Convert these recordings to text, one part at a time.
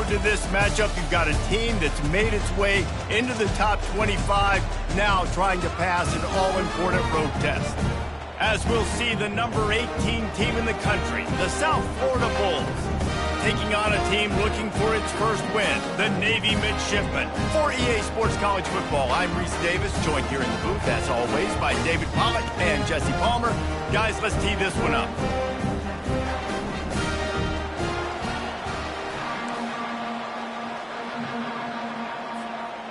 to this matchup. You've got a team that's made its way into the top 25, now trying to pass an all-important road test. As we'll see the number 18 team in the country, the South Florida Bulls, taking on a team looking for its first win, the Navy Midshipmen. For EA Sports College Football, I'm Reese Davis, joined here in the booth, as always, by David Pollack and Jesse Palmer. Guys, let's tee this one up.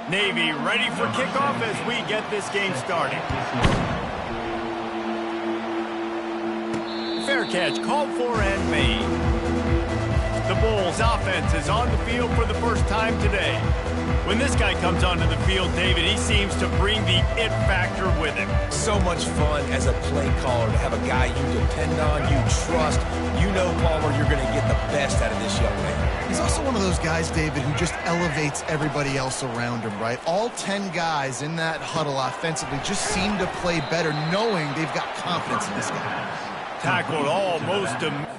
Navy ready for kickoff as we get this game started. Fair catch called for and made. The Bulls offense is on the field for the first time today. When this guy comes onto the field, David, he seems to bring the it factor with him. So much fun as a play caller to have a guy you depend on, you trust. You know, Palmer, you're going to get the best out of this young man. He's also one of those guys, David, who just elevates everybody else around him, right? All 10 guys in that huddle offensively just seem to play better knowing they've got confidence in this guy. Tackled almost immediately.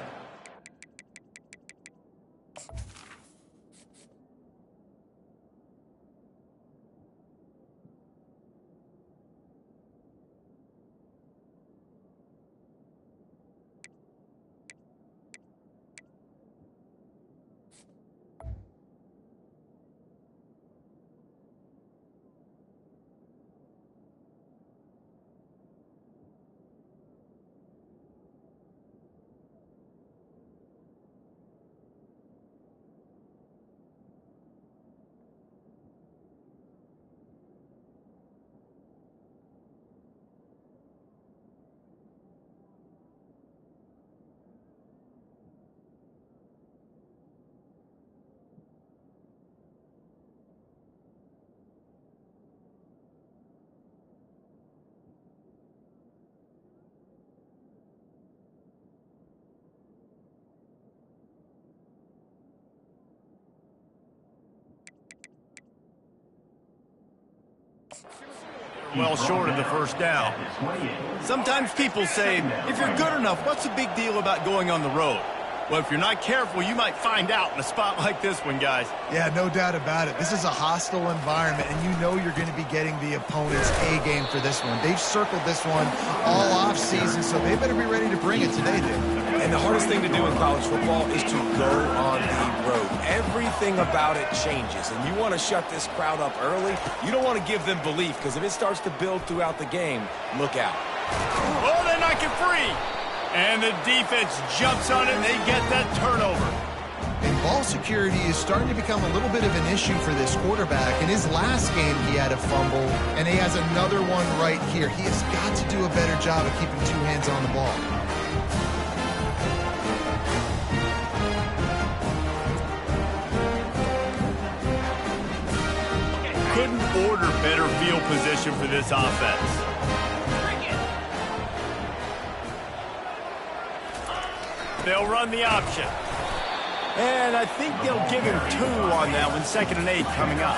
Well short of the first down. Sometimes people say, if you're good enough, what's the big deal about going on the road? Well, if you're not careful, you might find out in a spot like this one, guys. Yeah, no doubt about it. This is a hostile environment, and you know you're going to be getting the opponent's A-game for this one. They've circled this one all off-season, so they better be ready to bring it today, dude. And the hardest thing to do in college football is to go on the road. Everything about it changes, and you want to shut this crowd up early. You don't want to give them belief, because if it starts to build throughout the game, look out. Oh, they knock it free. And the defense jumps on it, and they get that turnover. And ball security is starting to become a little bit of an issue for this quarterback. In his last game, he had a fumble, and he has another one right here. He has got to do a better job of keeping two hands on the ball. Couldn't order better field position for this offense. They'll run the option. And I think they'll give him 2 on that one. 2nd and 8 coming up.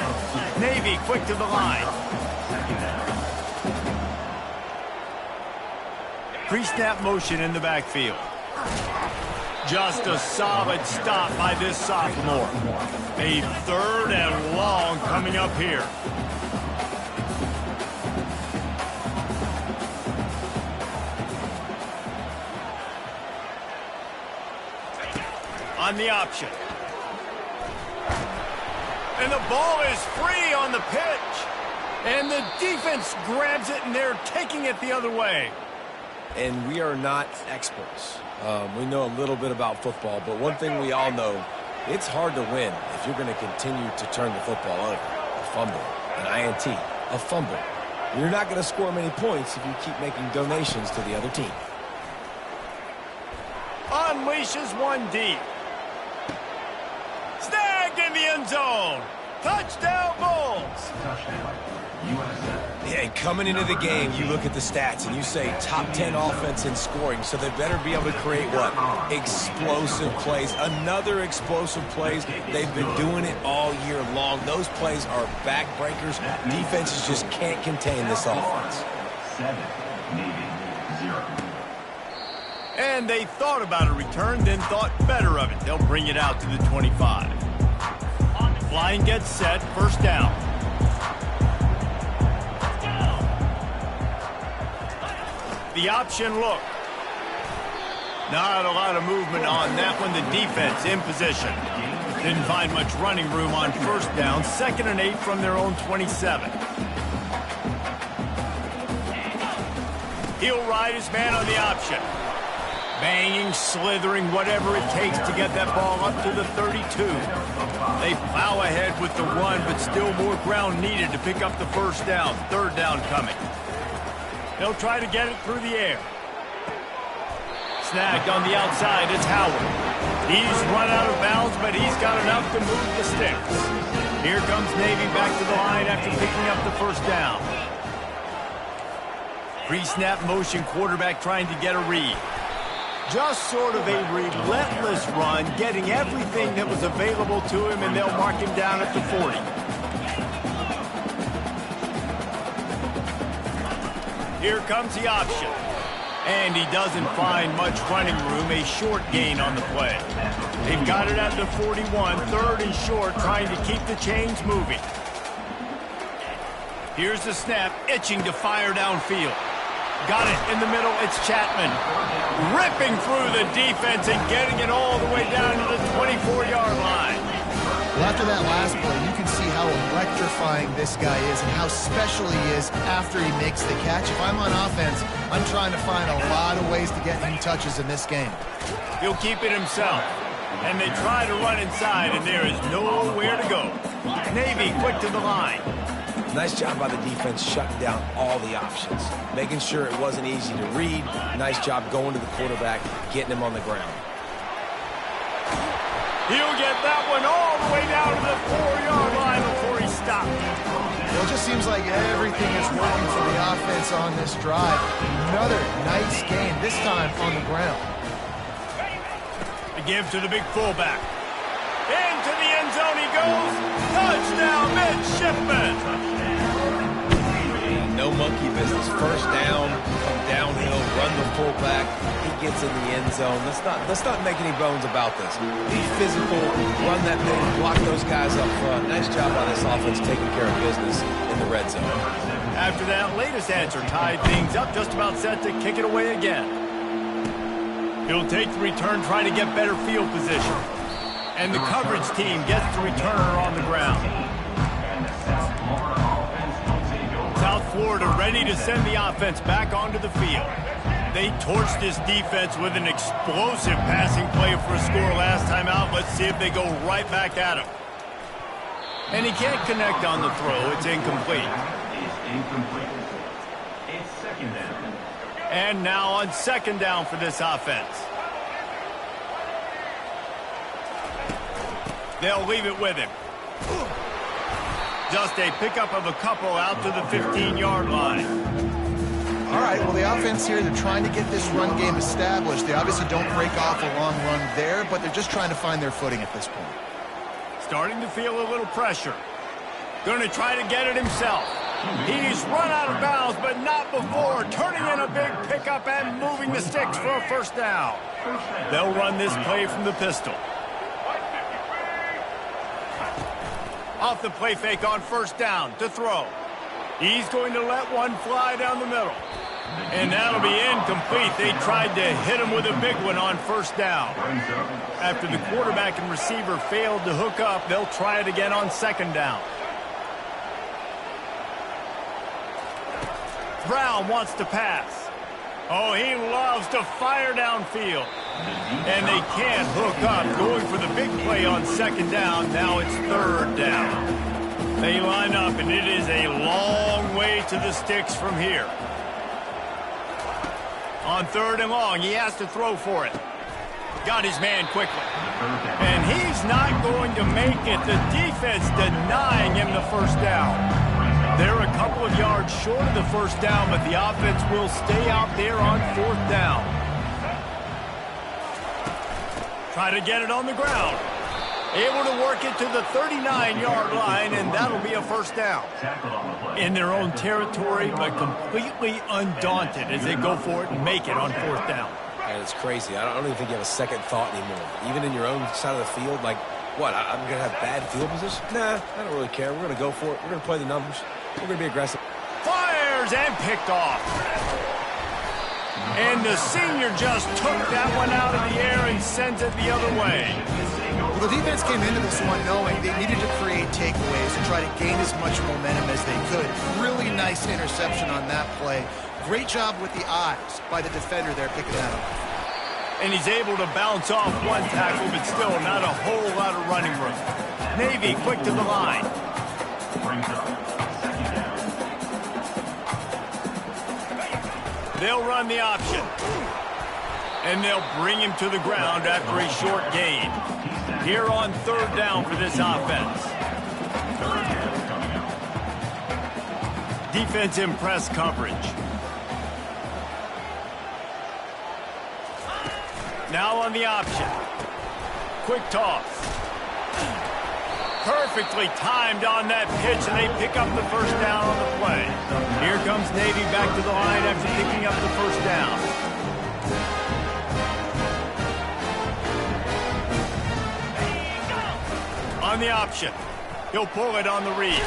Navy quick to the line. Pre-snap motion in the backfield. Just a solid stop by this sophomore. A 3rd and long coming up here. On the option. And the ball is free on the pitch. And the defense grabs it, and they're taking it the other way. And we are not experts. We know a little bit about football, but one thing we all know, it's hard to win if you're going to continue to turn the football over. A fumble, an INT, a fumble. You're not going to score many points if you keep making donations to the other team. Unleashes one deep. Snagged in the end zone. Touchdown, Bulls. Touchdown, USF. Yeah, and coming into the game, you look at the stats and you say top 10 offense in scoring, so they better be able to create what? Explosive plays. Another explosive plays. They've been doing it all year long. Those plays are backbreakers. Defenses just can't contain this offense. 7, Navy, 0. And they thought about a return, then thought better of it. They'll bring it out to the 25. Line gets set, first down. The option look. Not a lot of movement on that one. The defense in position. Didn't find much running room on first down. 2nd and 8 from their own 27. He'll ride his man on the option. Banging, slithering, whatever it takes to get that ball up to the 32. They plow ahead with the run, but still more ground needed to pick up the first down. 3rd down coming. They'll try to get it through the air. Snagged on the outside, it's Howard. He's run out of bounds, but he's got enough to move the sticks. Here comes Navy back to the line after picking up the first down. Pre-snap motion, quarterback trying to get a read. Just sort of a relentless run, getting everything that was available to him, and they'll mark him down at the 40. Here comes the option. And he doesn't find much running room, a short gain on the play. They've got it at the 41, 3rd and short, trying to keep the chains moving. Here's the snap, itching to fire downfield. Got it in the middle, it's Chapman. Ripping through the defense and getting it all the way down to the 24-yard line. Well, after that last play, you can see how electrifying this guy is and how special he is after he makes the catch. If I'm on offense, I'm trying to find a lot of ways to get him touches in this game. He'll keep it himself. And they try to run inside, and there is nowhere to go. Navy quick to the line. Nice job by the defense shutting down all the options, making sure it wasn't easy to read. Nice job going to the quarterback, getting him on the ground. He'll get that one all the way down to the 4-yard line before he stopped. Well, it just seems like everything is working for the offense on this drive. Another nice game, this time on the ground. The give to the big fullback. Into the end zone he goes. Touchdown, midshipman. No monkey business. First down, come downhill, run the fullback. He gets in the end zone. Let's not make any bones about this. Be physical, run that thing, block those guys up front. Nice job by this offense taking care of business in the red zone. After that latest answer tied things up, just about set to kick it away again. He'll take the return, trying to get better field position. And the coverage team gets the returner on the ground. South Florida ready to send the offense back onto the field. They torched this defense with an explosive passing play for a score last time out. Let's see if they go right back at him. And he can't connect on the throw. It's incomplete. It's 2nd down. And now on 2nd down for this offense. They'll leave it with him. Just a pickup of a couple out to the 15-yard line. All right, well, the offense here, they're trying to get this run game established. They obviously don't break off a long run there, but they're just trying to find their footing at this point. Starting to feel a little pressure. Going to try to get it himself. He's run out of bounds, but not before. Turning in a big pickup and moving the sticks for a first down. They'll run this play from the pistol. Off the play fake on first down to throw. He's going to let one fly down the middle. And that'll be incomplete. They tried to hit him with a big one on first down. After the quarterback and receiver failed to hook up, they'll try it again on 2nd down. Brown wants to pass. Oh, he loves to fire downfield. And they can't hook up. Going for the big play on 2nd down. Now it's 3rd down. They line up, and it is a long way to the sticks from here. On 3rd and long, he has to throw for it. Got his man quickly. And he's not going to make it. The defense denying him the first down. They're a couple of yards short of the first down, but the offense will stay out there on 4th down. Try to get it on the ground. Able to work it to the 39-yard line, and that'll be a first down. In their own territory, but completely undaunted as they go for it and make it on 4th down. And it's crazy. I don't even think you have a second thought anymore. Even in your own side of the field, like, What, I'm going to have bad field position? Nah, I don't really care. We're going to go for it. We're going to play the numbers. We're going to be aggressive. Fires and picked off. And the senior just took that one out of the air and sends it the other way. Well, the defense came into this one knowing they needed to create takeaways and try to gain as much momentum as they could. Really nice interception on that play. Great job with the eyes by the defender there picking that up. And he's able to bounce off one tackle, but still not a whole lot of running room. Navy quick to the line. They'll run the option. And they'll bring him to the ground after a short gain. Here on third down for this offense. Defense in press coverage. Now on the option. Quick toss. Perfectly timed on that pitch, and they pick up the first down on the play. Here comes Navy back to the line after picking up the first down. On the option. He'll pull it on the read.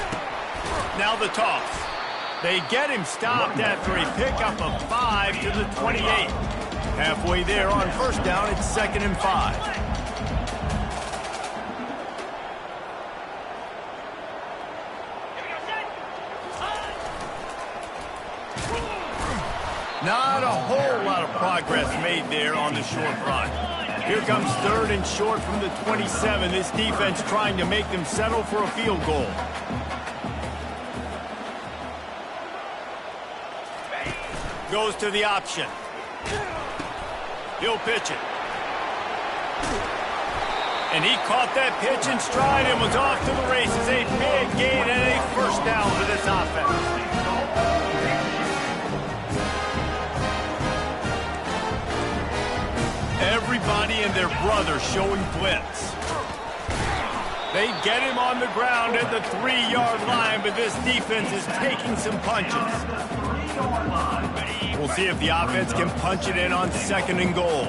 Now the toss. They get him stopped after a pickup of 5 to the 28. Halfway there on first down, it's 2nd and 5. Not a whole lot of progress made there on the short run. Here comes 3rd and short from the 27. This defense trying to make them settle for a field goal. Goes to the option. He'll pitch it. And he caught that pitch in stride and was off to the races. A big gain and a first down for this offense. Everybody and their brother showing blitz. They get him on the ground at the 3-yard line, but this defense is taking some punches. We'll see if the offense can punch it in on 2nd and goal.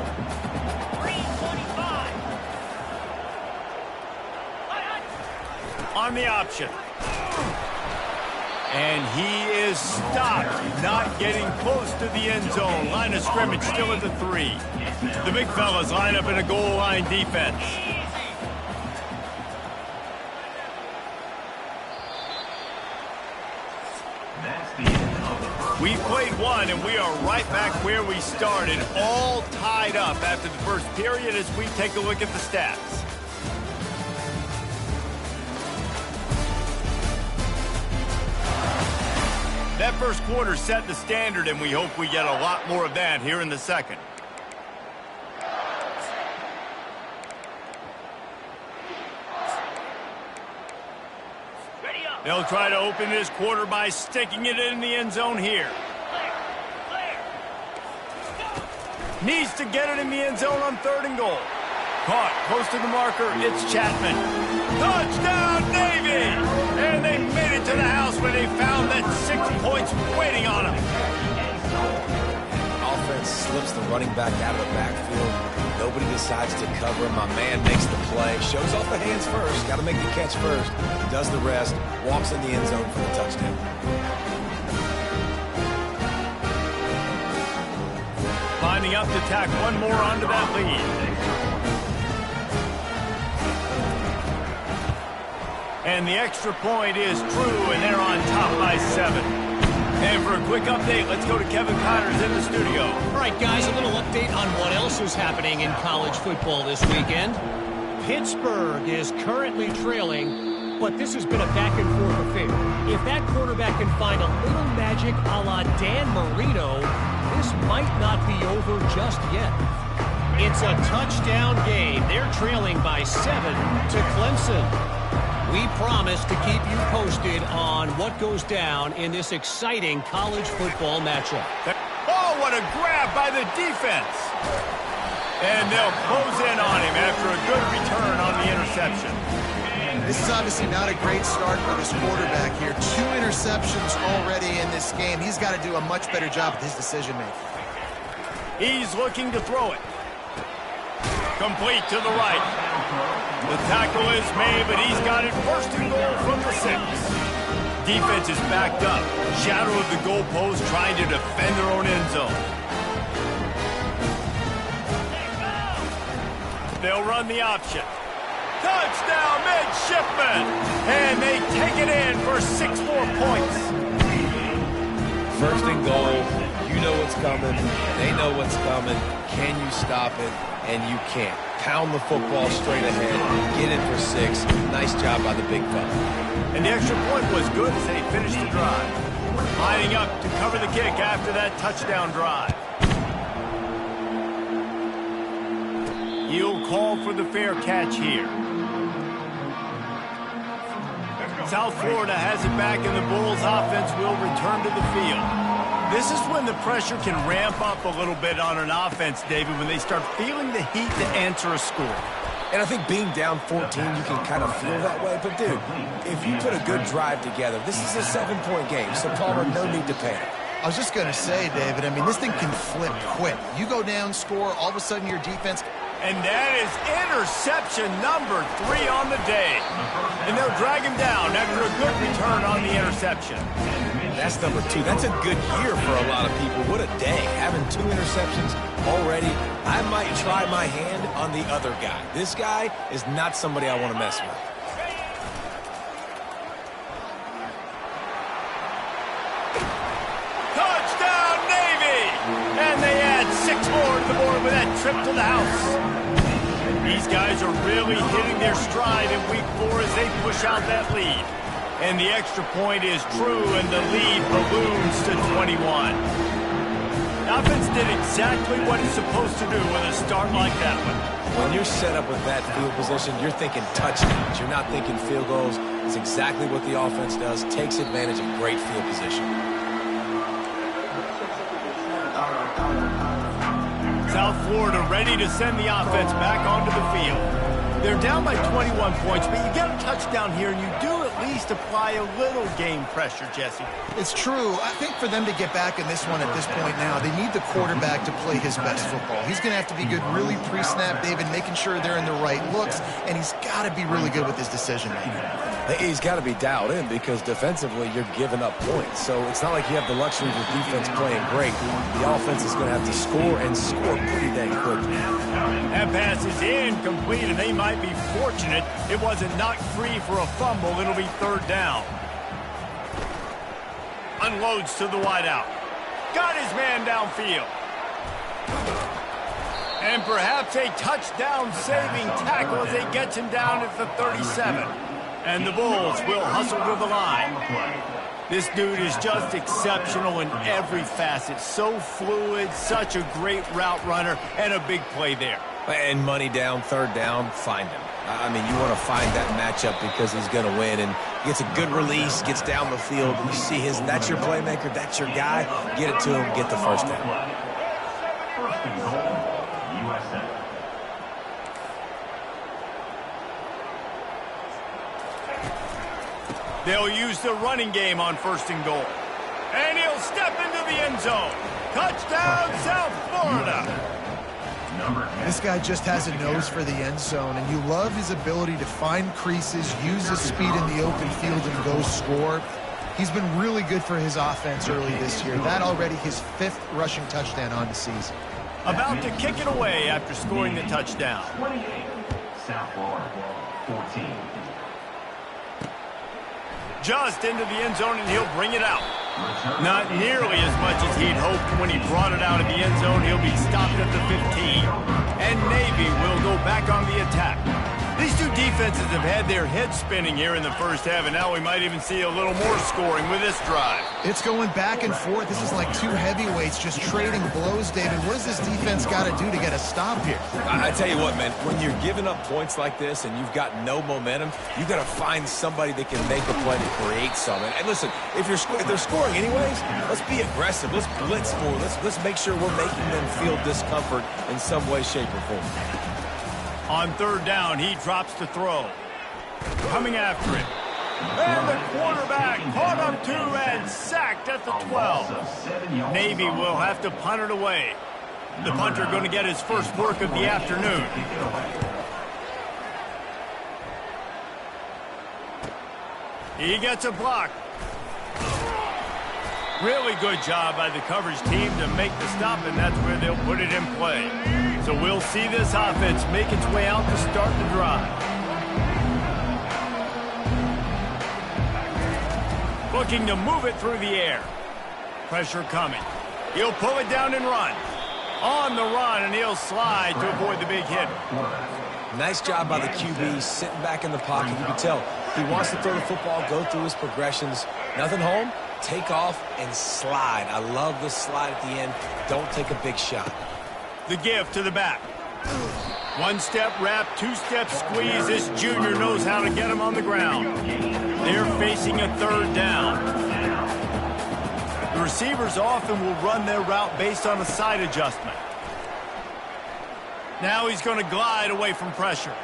On the option. And he is stopped, not getting close to the end zone. Line of scrimmage still at the 3. The big fellas line up in a goal line defense. We played one, and we are right back where we started, all tied up after the first period as we take a look at the stats. That first quarter set the standard, and we hope we get a lot more of that here in the second. They'll try to open this quarter by sticking it in the end zone here. Needs to get it in the end zone on 3rd and goal. Caught close to the marker. It's Chapman. Touchdown, Navy! And they made it to the house where they found that 6 points waiting on them. Offense slips the running back out of the backfield. Nobody decides to cover him. My man makes the play. Shows off the hands first. Got to make the catch first. Does the rest. Walks in the end zone for the touchdown. Lining up to tack one more onto that lead. And the extra point is true, and they're on top by 7. And for a quick update, let's go to Kevin Connors in the studio. All right, guys, a little update on what else is happening in college football this weekend. Pittsburgh is currently trailing, but this has been a back-and-forth affair. If that quarterback can find a little magic a la Dan Marino, this might not be over just yet. It's a touchdown game. They're trailing by 7 to Clemson. We promise to keep you posted on what goes down in this exciting college football matchup. Oh, what a grab by the defense. And they'll close in on him after a good return on the interception. This is obviously not a great start for this quarterback here. 2 interceptions already in this game. He's got to do a much better job with his decision-making. He's looking to throw it. Complete to the right. The tackle is made, but he's got it first and goal from the 6. Defense is backed up. Shadow of the goalpost trying to defend their own end zone. They'll run the option. Touchdown, midshipman! And they take it in for 6 more points. First and goal. You know what's coming. They know what's coming. Can you stop it? And you can't. Pound the football straight ahead. Get in for 6. Nice job by the big fella. And the extra point was good as they finished the drive. Lining up to cover the kick after that touchdown drive. He'll call for the fair catch here. South Florida has it back, and the Bulls offense will return to the field. This is when the pressure can ramp up a little bit on an offense, David, when they start feeling the heat to answer a score. And I think being down 14, you can kind of feel that way. But, dude, if you put a good drive together, this is a 7-point game, so Palmer, no need to panic. I was just going to say, David, I mean, this thing can flip quick. You go down, score, all of a sudden your defense... And that is interception number 3 on the day. And they'll drag him down after a good return on the interception. That's number 2. That's a good year for a lot of people. What a day. Having 2 interceptions already. I might try my hand on the other guy. This guy is not somebody I want to mess with. Touchdown, Navy! And they add 6 more to the board with that trip to the house. These guys are really hitting their stride in week 4 as they push out that lead. And the extra point is true, and the lead balloons to 21. The offense did exactly what it's supposed to do with a start like that one. When you're set up with that field position, you're thinking touchdowns. You're not thinking field goals. It's exactly what the offense does. Takes advantage of great field position. South Florida ready to send the offense back onto the field. They're down by 21 points, but you get a touchdown here, and you do at least apply a little game pressure, Jesse. It's true. I think for them to get back in this one at this point now, they need the quarterback to play his best football. He's going to have to be good really pre-snap, David, making sure they're in the right looks, and he's got to be really good with his decision-making. He's got to be dialed in because defensively you're giving up points. So it's not like you have the luxury of the defense playing great. The offense is going to have to score and score pretty dang quickly. That pass is incomplete, and they might be fortunate it wasn't knocked free for a fumble. It'll be 3rd down. Unloads to the wideout. Got his man downfield. And perhaps a touchdown-saving tackle as they get him down at the 37. And the Bulls will hustle to the line. This dude is just exceptional in every facet. So fluid, such a great route runner, and a big play there. And money down, 3rd down, find him. I mean, you want to find that matchup because he's going to win. And gets a good release, gets down the field. You see that's your playmaker, that's your guy. Get it to him, get the 1st down. First and goal, USF. They'll use the running game on 1st and goal. And he'll step into the end zone. Touchdown, South Florida. This guy just has a nose for the end zone, and you love his ability to find creases, use his speed in the open field, and go score. He's been really good for his offense early this year. That already his 5th rushing touchdown on the season. About to kick it away after scoring the touchdown. 28, South Florida, 14. Just into the end zone, and he'll bring it out. Not nearly as much as he'd hoped when he brought it out of the end zone. He'll be stopped at the 15. And Navy will go back on the attack. These two defenses have had their heads spinning here in the first half, and now we might even see a little more scoring with this drive. It's going back and forth. This is like 2 heavyweights just trading blows, David. What does this defense got to do to get a stop here? I tell you what, man, when you're giving up points like this and you've got no momentum, you got to find somebody that can make a play to create something. And listen, if they're scoring anyways, let's be aggressive. Let's blitz more. Let's make sure we're making them feel discomfort in some way, shape, or form. On 3rd down, he drops to throw. Coming after it. And the quarterback caught up 2 and sacked at the 12. Navy will have to punt it away. The punter going to get his first work of the afternoon. He gets a block. Really good job by the coverage team to make the stop, and that's where they'll put it in play. So we'll see this offense make its way out to start the drive. Looking to move it through the air. Pressure coming. He'll pull it down and run. On the run, and he'll slide to avoid the big hit. Nice job by the QB, sitting back in the pocket. You can tell he wants to throw the football, go through his progressions. Nothing home, take off, and slide. I love the slide at the end. Don't take a big shot. The give to the back. One-step wrap, two-step squeeze. This junior knows how to get him on the ground. They're facing a third down. The receivers often will run their route based on a side adjustment. Now he's going to glide away from pressure.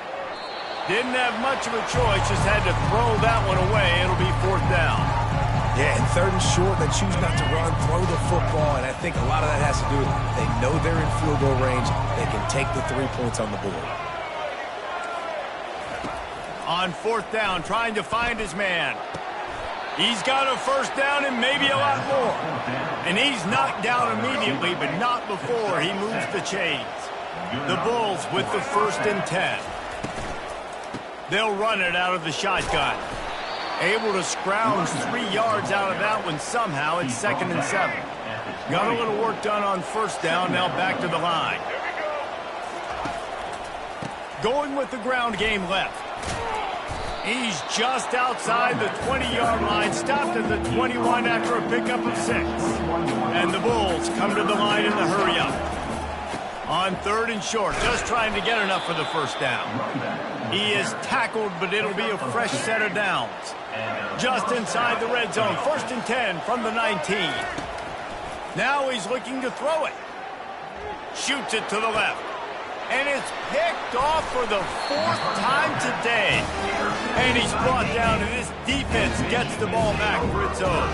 Didn't have much of a choice, just had to throw that one away. It'll be fourth down. Yeah, and third and short, they choose not to run, throw the football, and I think a lot of that has to do with they know they're in field goal range. They can take the 3 points on the board. On fourth down, trying to find his man. He's got a first down and maybe a lot more. And he's knocked down immediately, but not before he moves the chains. The Bulls with the 1st and 10. They'll run it out of the shotgun. Able to scrounge 3 yards out of that one somehow. It's 2nd and 7. Got a little work done on first down, now back to the line. Going with the ground game left. He's just outside the 20-yard line, stopped at the 21 after a pickup of 6. And the Bulls come to the line in the hurry-up. On 3rd and short, just trying to get enough for the first down. He is tackled, but it'll be a fresh set of downs. Just inside the red zone, 1st and 10 from the 19. Now he's looking to throw it. Shoots it to the left. And it's picked off for the 4th time today. And he's brought down, and this defense gets the ball back for its own.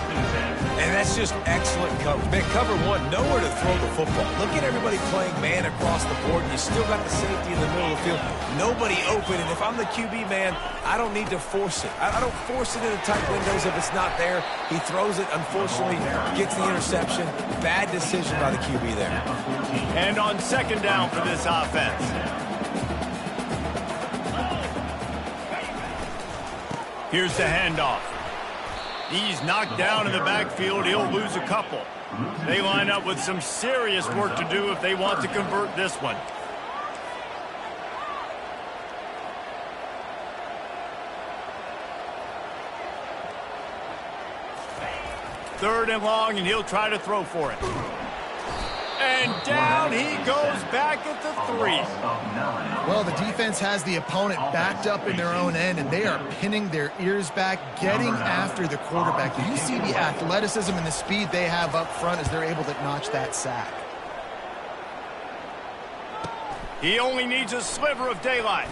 And that's just excellent coverage. Man, cover one, nowhere to throw the football. Look at everybody playing man across the board. You still got the safety in the middle of the field. Nobody open, and if I'm the QB, man, I don't need to force it. I don't force it into tight windows if it's not there. He throws it, unfortunately, gets the interception. Bad decision by the QB there. And on 2nd down for this offense. Here's the handoff. He's knocked down in the backfield. He'll lose a couple. They line up with some serious work to do if they want to convert this one. Third and long, and he'll try to throw for it. And down he goes back at the 3. Well, the defense has the opponent backed up in their own end, and they are pinning their ears back, getting after the quarterback. Do you see the athleticism and the speed they have up front as they're able to notch that sack? He only needs a sliver of daylight.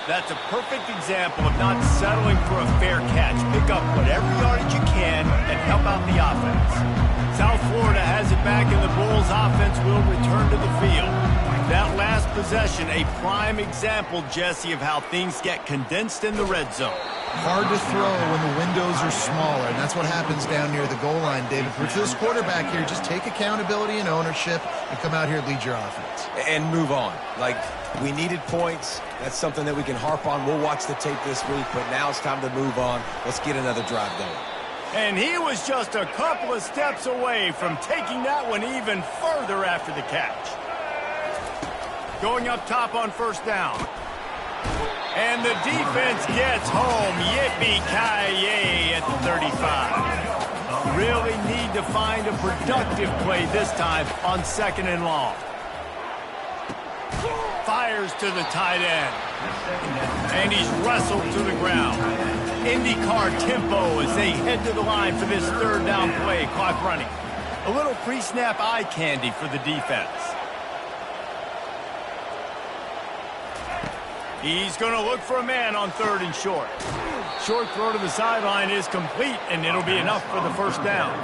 That's a perfect example of not settling for a fair catch. Pick up whatever yardage you can and help out the offense. South Florida has it back, and the Bulls offense will return to the field. That last possession, a prime example, Jesse, of how things get condensed in the red zone. Hard to throw when the windows are smaller, and that's what happens down near the goal line, David. For this quarterback here, just take accountability and ownership and come out here and lead your offense. And move on. Like, we needed points. That's something that we can harp on. We'll watch the tape this week, but now it's time to move on. Let's get another drive going. And he was just a couple of steps away from taking that one even further after the catch. Going up top on first down. And the defense gets home. Yippee-ki-yay at the 35. Really need to find a productive play this time on 2nd and long. Fires to the tight end. And he's wrestled to the ground. IndyCar tempo as they head to the line for this 3rd down play. Clock running. A little pre-snap eye candy for the defense. He's going to look for a man on 3rd and short. Short throw to the sideline is complete, and it'll be enough for the first down.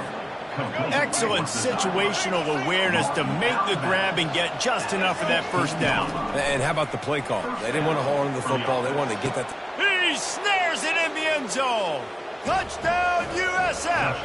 Excellent situational awareness to make the grab and get just enough of that first down. And how about the play call? They didn't want to hold on to the football. They wanted to get that. He snares it in the end zone. Touchdown, USF.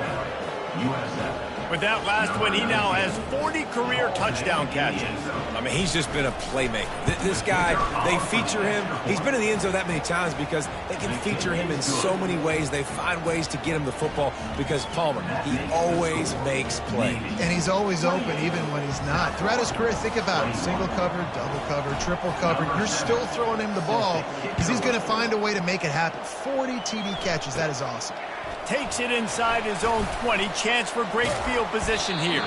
USF. With that last one, he now has 40 career touchdown catches. I mean, he's just been a playmaker. This guy, they feature him. He's been in the end zone that many times because they can feature him in so many ways. They find ways to get him the football because Palmer, he always makes plays. And he's always open even when he's not. Throughout his career, think about it. Single cover, double cover, triple cover. You're still throwing him the ball because he's going to find a way to make it happen. 40 TD catches. That is awesome. Takes it inside his own 20. Chance for great field position here.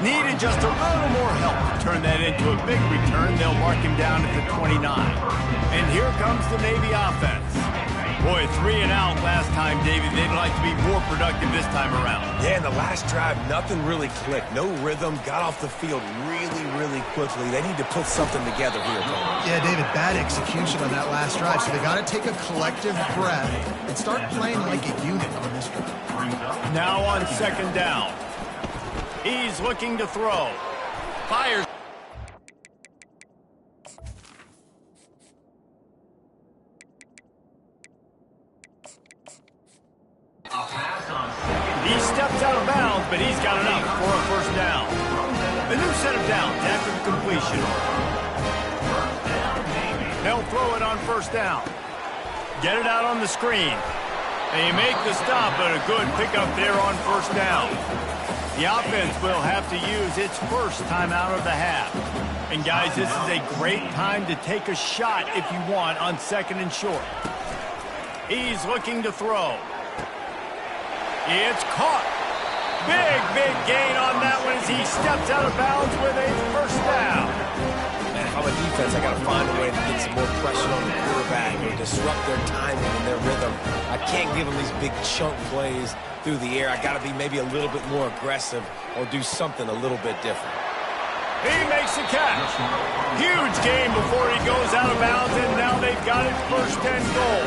Needed just a little more help to turn that into a big return. They'll mark him down at the 29. And here comes the Navy offense. Boy, 3 and out last time, Davey. They'd like to be more productive this time around. Yeah, in the last drive, nothing really clicked. No rhythm. Got off the field really, really quickly. They need to put something together here, Palmer. Yeah, David, bad execution on that last drive. So they got to take a collective breath and start playing like a unit on this drive. Now on second down. He's looking to throw. Fires. He steps out of bounds, but he's got enough for a first down. The new set of downs after the completion. They'll throw it on first down. Get it out on the screen. They make the stop, but a good pickup there on first down. The offense will have to use its first timeout of the half. And guys, this is a great time to take a shot if you want on second and short. He's looking to throw. It's caught. Big gain on that one as he steps out of bounds with a first down. Man, if I'm a defense, I got to find a way to get some more pressure on the quarterback or disrupt their timing and their rhythm. I can't give them these big chunk plays through the air. I got to be maybe a little bit more aggressive or do something a little bit different. He makes the catch. Huge gain before he goes out of bounds, and now they've got it first and goal.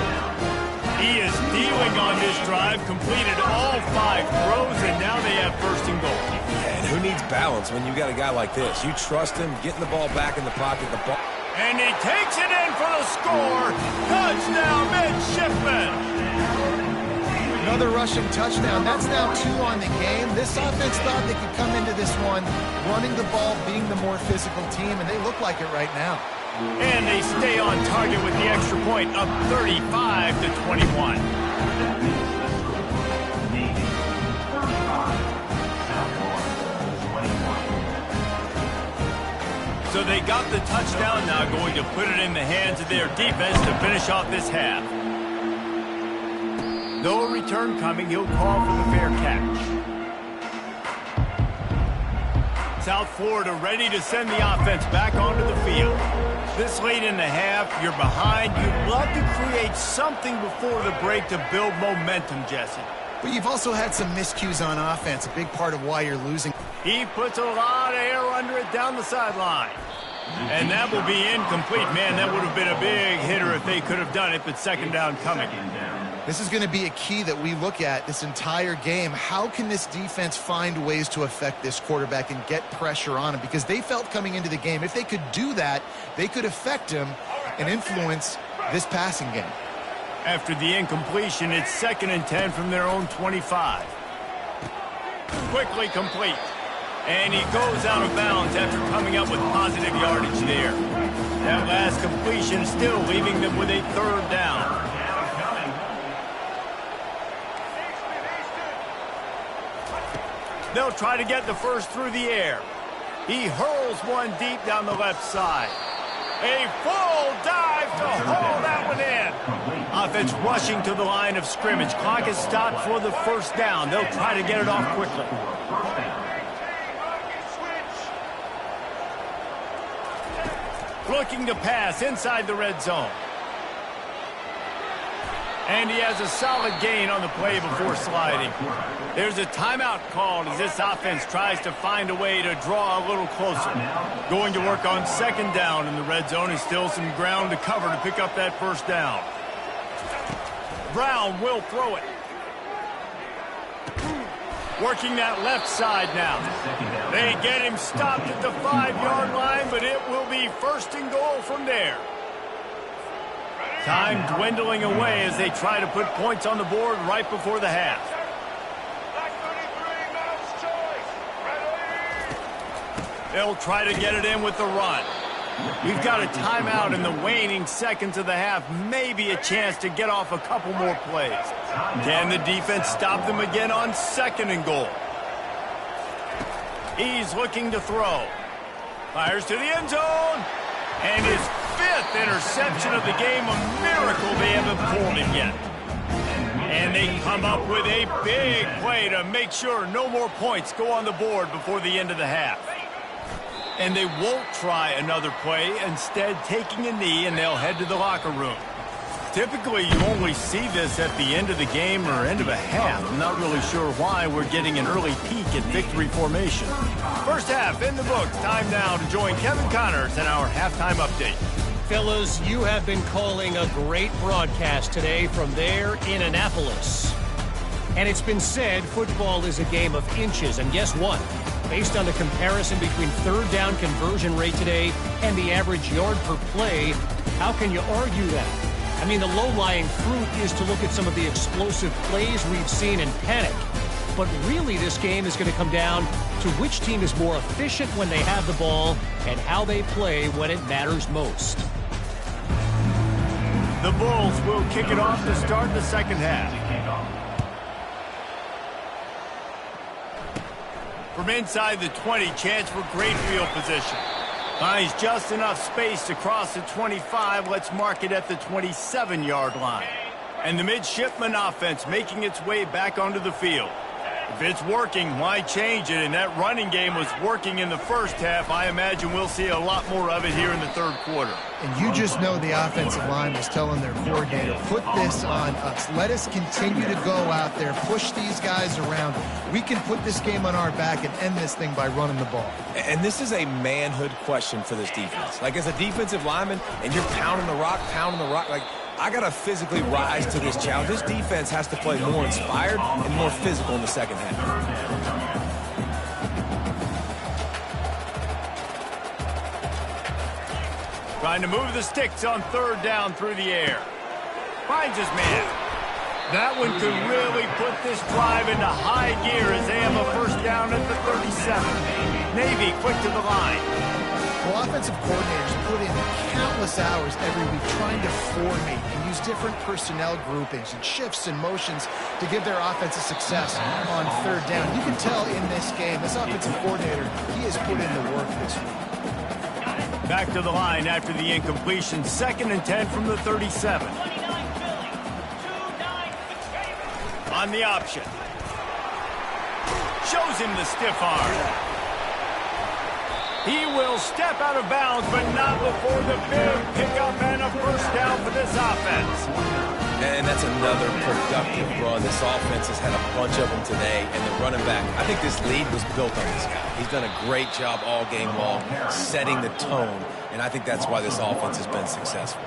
He is dealing on this drive, completed all 5 throws, and now they have first and goal. And who needs balance when you got a guy like this? You trust him, getting the ball back in the pocket, the ball. And he takes it in for the score. Touchdown, midshipman. Another rushing touchdown. That's now 2 on the game. This offense thought they could come into this one running the ball, being the more physical team, and they look like it right now. And they stay on target with the extra point, up 35-21. So they got the touchdown, now going to put it in the hands of their defense to finish off this half. No return coming, he'll call for the fair catch. South Florida ready to send the offense back onto the field. This late in the half, you're behind. You'd love to create something before the break to build momentum, Jesse. But you've also had some miscues on offense, a big part of why you're losing. He puts a lot of air under it down the sideline. And that will be incomplete. Man, that would have been a big hitter if they could have done it, but second down coming. This is going to be a key that we look at this entire game. How can this defense find ways to affect this quarterback and get pressure on him? Because they felt coming into the game, if they could do that, they could affect him and influence this passing game. After the incompletion, it's 2nd and 10 from their own 25. Quickly complete. And he goes out of bounds after coming up with positive yardage there. That last completion still leaving them with a 3rd down. They'll try to get the first through the air. He hurls one deep down the left side. A full dive to haul that one in. Offense rushing to the line of scrimmage. Clock is stopped for the first down. They'll try to get it off quickly. Looking to pass inside the red zone. And he has a solid gain on the play before sliding. There's a timeout called as this offense tries to find a way to draw a little closer. Going to work on 2nd down in the red zone and still some ground to cover to pick up that first down. Brown will throw it. Working that left side now. They get him stopped at the 5-yard line, but it will be 1st and goal from there. Time dwindling away as they try to put points on the board right before the half. They'll try to get it in with the run. We've got a timeout in the waning seconds of the half. Maybe a chance to get off a couple more plays. Can the defense stop them again on 2nd and goal? He's looking to throw. Fires to the end zone. And his 5th interception of the game. A miracle they haven't pulled him yet. And they come up with a big play to make sure no more points go on the board before the end of the half. And they won't try another play, instead taking a knee, and they'll head to the locker room. Typically, you only see this at the end of the game or end of a half. I'm not really sure why we're getting an early peek at victory formation. First half in the books. Time now to join Kevin Connors in our halftime update. Fellas, you have been calling a great broadcast today from there in Annapolis. And it's been said football is a game of inches, and guess what? Based on the comparison between 3rd down conversion rate today and the average yard per play, how can you argue that? I mean, the low-lying fruit is to look at some of the explosive plays we've seen and panic. But really, this game is going to come down to which team is more efficient when they have the ball and how they play when it matters most. The Bulls will kick it off to start the 2nd half. From inside the 20, chance for great field position. Finds just enough space to cross the 25. Let's mark it at the 27-yard line. And the midshipman offense making its way back onto the field. If it's working, why change it? And that running game was working in the first half. I imagine we'll see a lot more of it here in the 3rd quarter. And you just know the offensive line was telling their coordinator, put this on us. Let us continue to go out there, push these guys around. We can put this game on our back and end this thing by running the ball. And this is a manhood question for this defense. Like, as a defensive lineman, and you're pounding the rock, like, I got to physically rise to this challenge. This defense has to play more inspired and more physical in the 2nd half. Trying to move the sticks on 3rd down through the air. Finds his man. That one could really put this drive into high gear as they have a 1st down at the 37. Navy quick to the line. Well, offensive coordinators put in countless hours every week trying to formate and use different personnel groupings and shifts and motions to give their offensive success on 3rd down. You can tell in this game, this offensive coordinator, he has put in the work this week. Back to the line after the incompletion. 2nd and 10 from the 37. On the option. Shows him the stiff arm. He will step out of bounds, but not before the big pickup and a 1st down for this offense. And that's another productive run. This offense has had a bunch of them today, and the running back, I think this lead was built on this guy. He's done a great job all game long, setting the tone, and I think that's why this offense has been successful.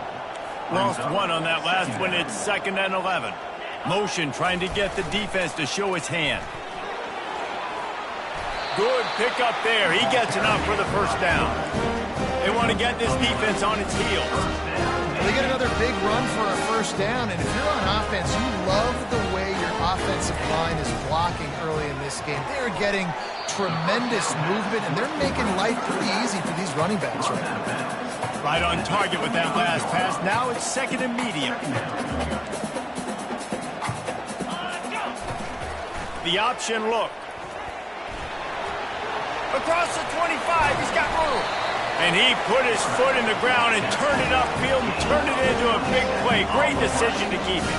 Lost one on that last one. It's 2nd and 11. Motion trying to get the defense to show its hand. Good pickup there. He gets enough for the 1st down. They want to get this defense on its heels. They get another big run for a 1st down, and if you're on offense, you love the way your offensive line is blocking early in this game. They're getting tremendous movement, and they're making life pretty easy for these running backs right now. Right on target with that last pass. Now it's 2nd and medium. The option look. Across the 25, he's got room. And he put his foot in the ground and turned it upfield and turned it into a big play. Great decision to keep it.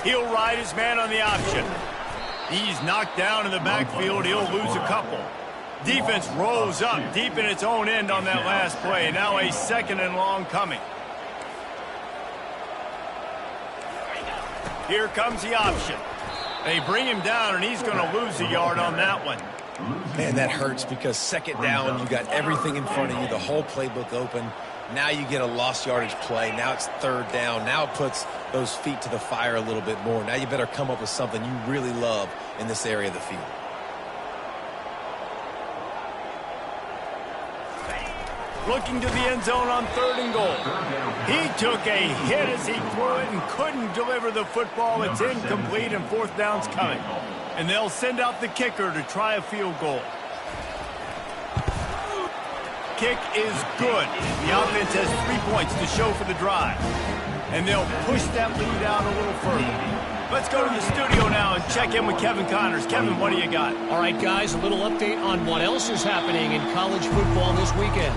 He'll ride his man on the option. He's knocked down in the backfield. He'll lose a couple. Defense rolls up deep in its own end on that last play. Now a 2nd and long coming. Here comes the option. They bring him down, and he's going to lose a yard on that one. Man, that hurts because second down, you got everything in front of you, the whole playbook open. Now you get a lost yardage play. Now it's third down. Now it puts those feet to the fire a little bit more. Now you better come up with something you really love in this area of the field. Looking to the end zone on 3rd and goal. He took a hit as he threw it and couldn't deliver the football. It's incomplete and 4th down's coming. And they'll send out the kicker to try a field goal. Kick is good. The offense has 3 points to show for the drive. And they'll push that lead out a little further. Let's go to the studio now and check in with Kevin Connors. Kevin, what do you got? All right, guys, a little update on what else is happening in college football this weekend.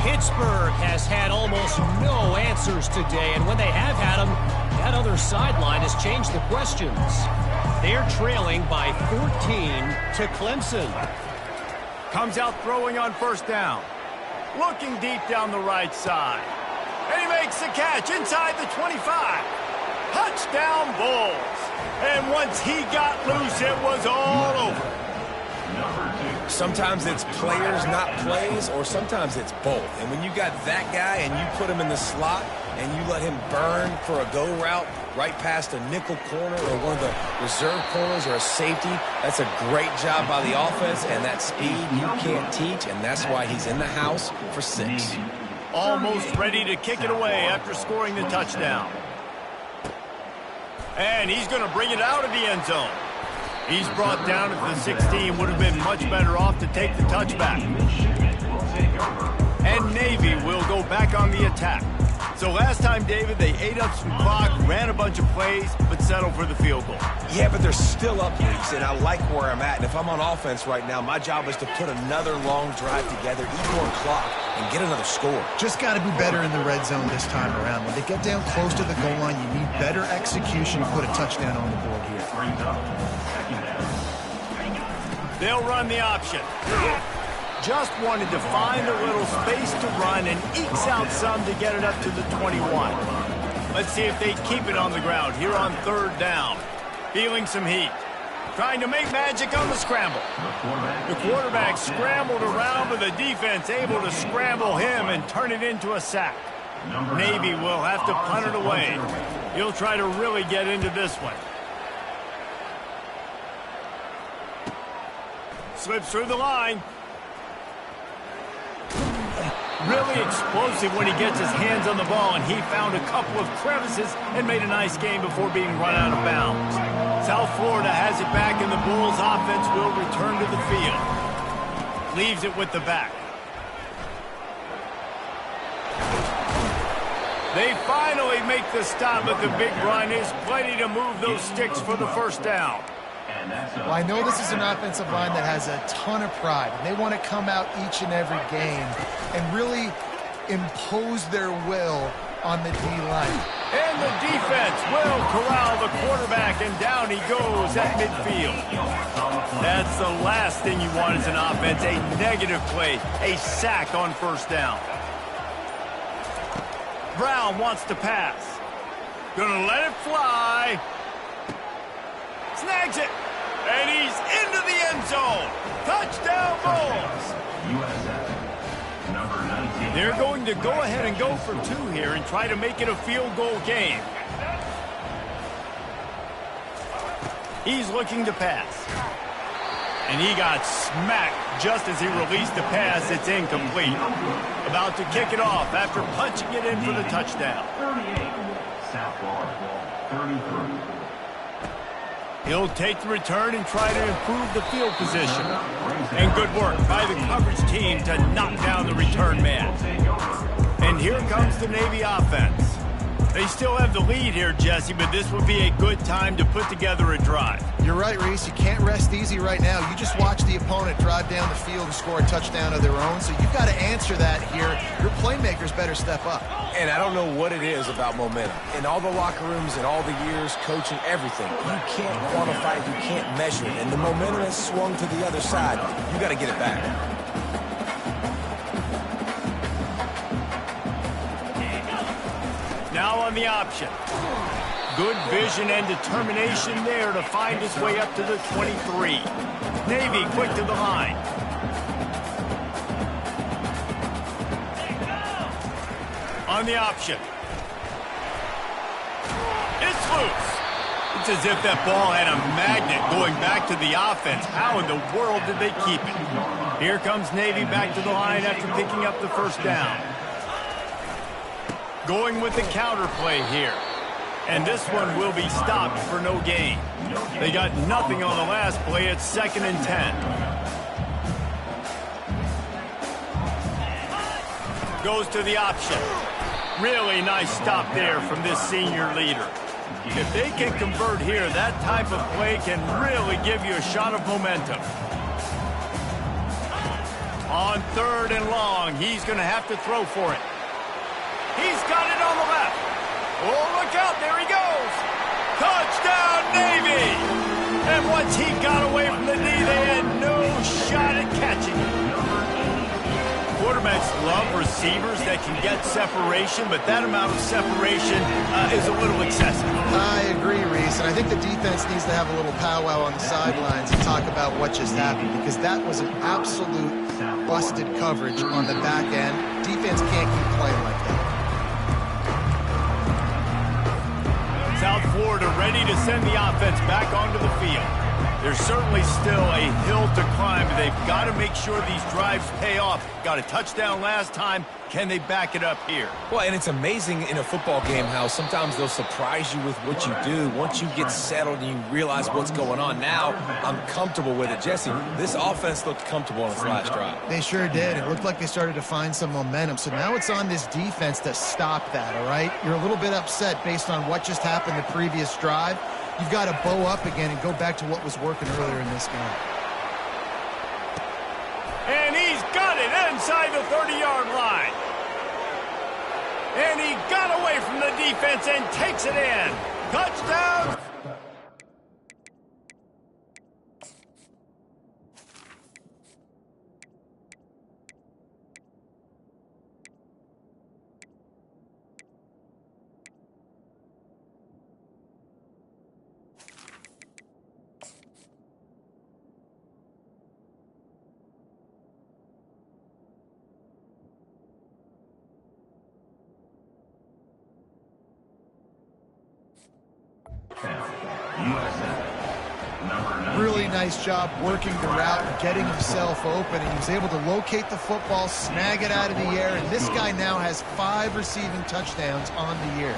Pittsburgh has had almost no answers today, and when they have had them, that other sideline has changed the questions. They're trailing by 14 to Clemson. Comes out throwing on 1st down. Looking deep down the right side. And he makes the catch inside the 25. Touchdown Bulls. And once he got loose, it was all over. Sometimes it's players, not plays, or sometimes it's both. And when you got that guy and you put him in the slot and you let him burn for a go route right past a nickel corner or one of the reserve corners or a safety, that's a great job by the offense, and that speed you can't teach, and that's why he's in the house for 6. Almost ready to kick it away after scoring the touchdown. And he's going to bring it out of the end zone. He's brought down at the 16. Would have been much better off to take the touchback. And Navy will go back on the attack. So last time, David, they ate up some clock, ran a bunch of plays, but settled for the field goal. Yeah, but they're still up, Reese, and I like where I'm at. And if I'm on offense right now, my job is to put another long drive together, eat more clock, and get another score. Just got to be better in the red zone this time around. When they get down close to the goal line, you need better execution to put a touchdown on the board here. They'll run the option. Just wanted to find a little space to run and ekes out some to get it up to the 21. Let's see if they keep it on the ground here on 3rd down. Feeling some heat. Trying to make magic on the scramble. The quarterback scrambled around, but the defense able to scramble him and turn it into a sack. Navy will have to punt it away. He'll try to really get into this one. Slips through the line. Really explosive when he gets his hands on the ball, and he found a couple of crevices and made a nice game before being run out of bounds. South Florida has it back, and the Bulls offense will return to the field. Leaves it with the back. They finally make the stop, but the big run is plenty to move those sticks for the 1st down. Well, I know this is an offensive line that has a ton of pride, and they want to come out each and every game and really impose their will on the D-line. And the defense will corral the quarterback, and down he goes at midfield. That's the last thing you want as an offense, a negative play, a sack on 1st down. Brown wants to pass. Gonna let it fly. Snags it. And he's into the end zone. Touchdown Bulls. USF, number 19. They're going to go ahead and go for 2 here and try to make it a field goal game. He's looking to pass. And he got smacked just as he released the pass. It's incomplete. About to kick it off after punching it in for the touchdown. 38, South Florida, 33. He'll take the return and try to improve the field position. And good work by the coverage team to knock down the return man. And here comes the Navy offense. They still have the lead here, Jesse, but this would be a good time to put together a drive. You're right, Reese. You can't rest easy right now. You just watch the opponent drive down the field and score a touchdown of their own, so you've got to answer that here. Your playmakers better step up. And I don't know what it is about momentum. In all the locker rooms and all the years, coaching, everything, you can't quantify it, you can't measure it. And the momentum has swung to the other side. You got to get it back. Now on the option. Good vision and determination there to find his way up to the 23. Navy quick to the line. On the option. It's loose. It's as if that ball had a magnet going back to the offense. How in the world did they keep it? Here comes Navy back to the line after picking up the first down. Going with the counter play here. And this one will be stopped for no gain. They got nothing on the last play. It's 2nd and 10. Goes to the option. Really nice stop there from this senior leader. If they can convert here, that type of play can really give you a shot of momentum. On 3rd and long, he's going to have to throw for it. He's got it on the left. Oh, look out, there he goes. Touchdown, Navy! And once he got away from the knee, they had no shot at catching him. Quarterbacks love receivers that can get separation, but that amount of separation is a little excessive. I agree, Reese, and I think the defense needs to have a little powwow on the sidelines and talk about what just happened, because that was an absolute busted coverage on the back end. Defense can't keep playing like that. South Florida ready to send the offense back onto the field. There's certainly still a hill to climb. They've got to make sure these drives pay off. Got a touchdown last time. Can they back it up here? Well, and it's amazing in a football game how sometimes they'll surprise you with what you do. Once you get settled and you realize what's going on, now I'm comfortable with it. Jesse, this offense looked comfortable on its last drive. They sure did. It looked like they started to find some momentum. So now it's on this defense to stop that, all right? You're a little bit upset based on what just happened the previous drive. You've got to bow up again and go back to what was working earlier in this game. And he's got it inside the 30-yard line. And he got away from the defense and takes it in. Touchdown! Really nice job working the route and getting himself open. And he was able to locate the football, snag it out of the air, and this guy now has 5 receiving touchdowns on the year.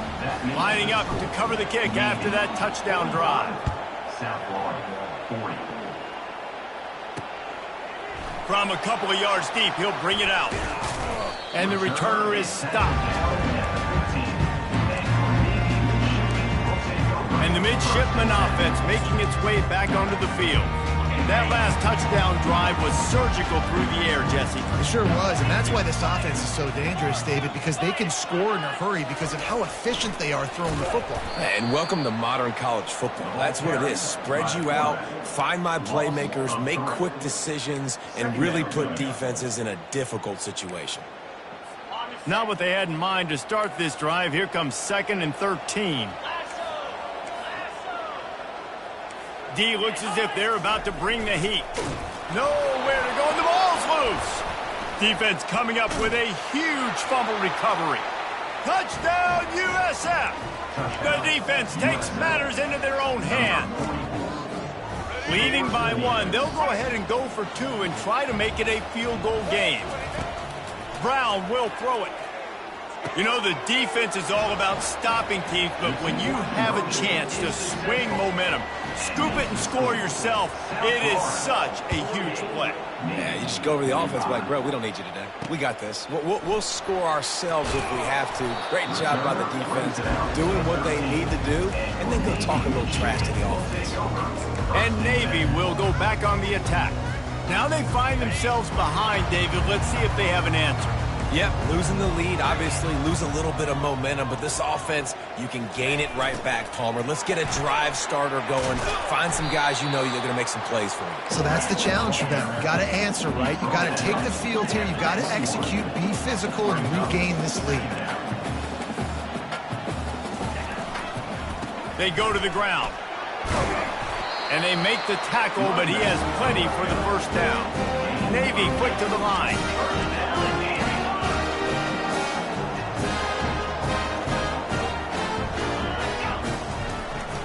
Lining up to cover the kick after that touchdown drive. South Florida, 40. From a couple of yards deep, he'll bring it out. And the returner is stopped. And the midshipman offense making its way back onto the field. That last touchdown drive was surgical through the air, Jesse. It sure was, and that's why this offense is so dangerous, David, because they can score in a hurry because of how efficient they are throwing the football. And welcome to modern college football. That's what it is. Spread you out, find my playmakers, make quick decisions, and really put defenses in a difficult situation. Not what they had in mind to start this drive. Here comes 2nd and 13. D looks as if they're about to bring the heat. Nowhere to go, and the ball's loose. Defense coming up with a huge fumble recovery. Touchdown, USF. The defense takes matters into their own hands. Leading by 1, they'll go ahead and go for 2 and try to make it a field goal game. Brown will throw it. You know, the defense is all about stopping teams, but when you have a chance to swing momentum, scoop it and score yourself, it is such a huge play. Yeah, you just go over the offense like, bro, we don't need you today. We got this. We'll score ourselves if we have to. Great job by the defense, doing what they need to do, and then go talk a little trash to the offense. And Navy will go back on the attack. Now they find themselves behind, David. Let's see if they have an answer. Yep, losing the lead, obviously lose a little bit of momentum, but this offense, you can gain it right back, Palmer. Let's get a drive starter going. Find some guys you know you're going to make some plays for you. So that's the challenge for them. You got to answer, right? You got to take the field here. You got to execute, be physical, and regain this lead. They go to the ground. And they make the tackle, but he has plenty for the first down. Navy quick to the line.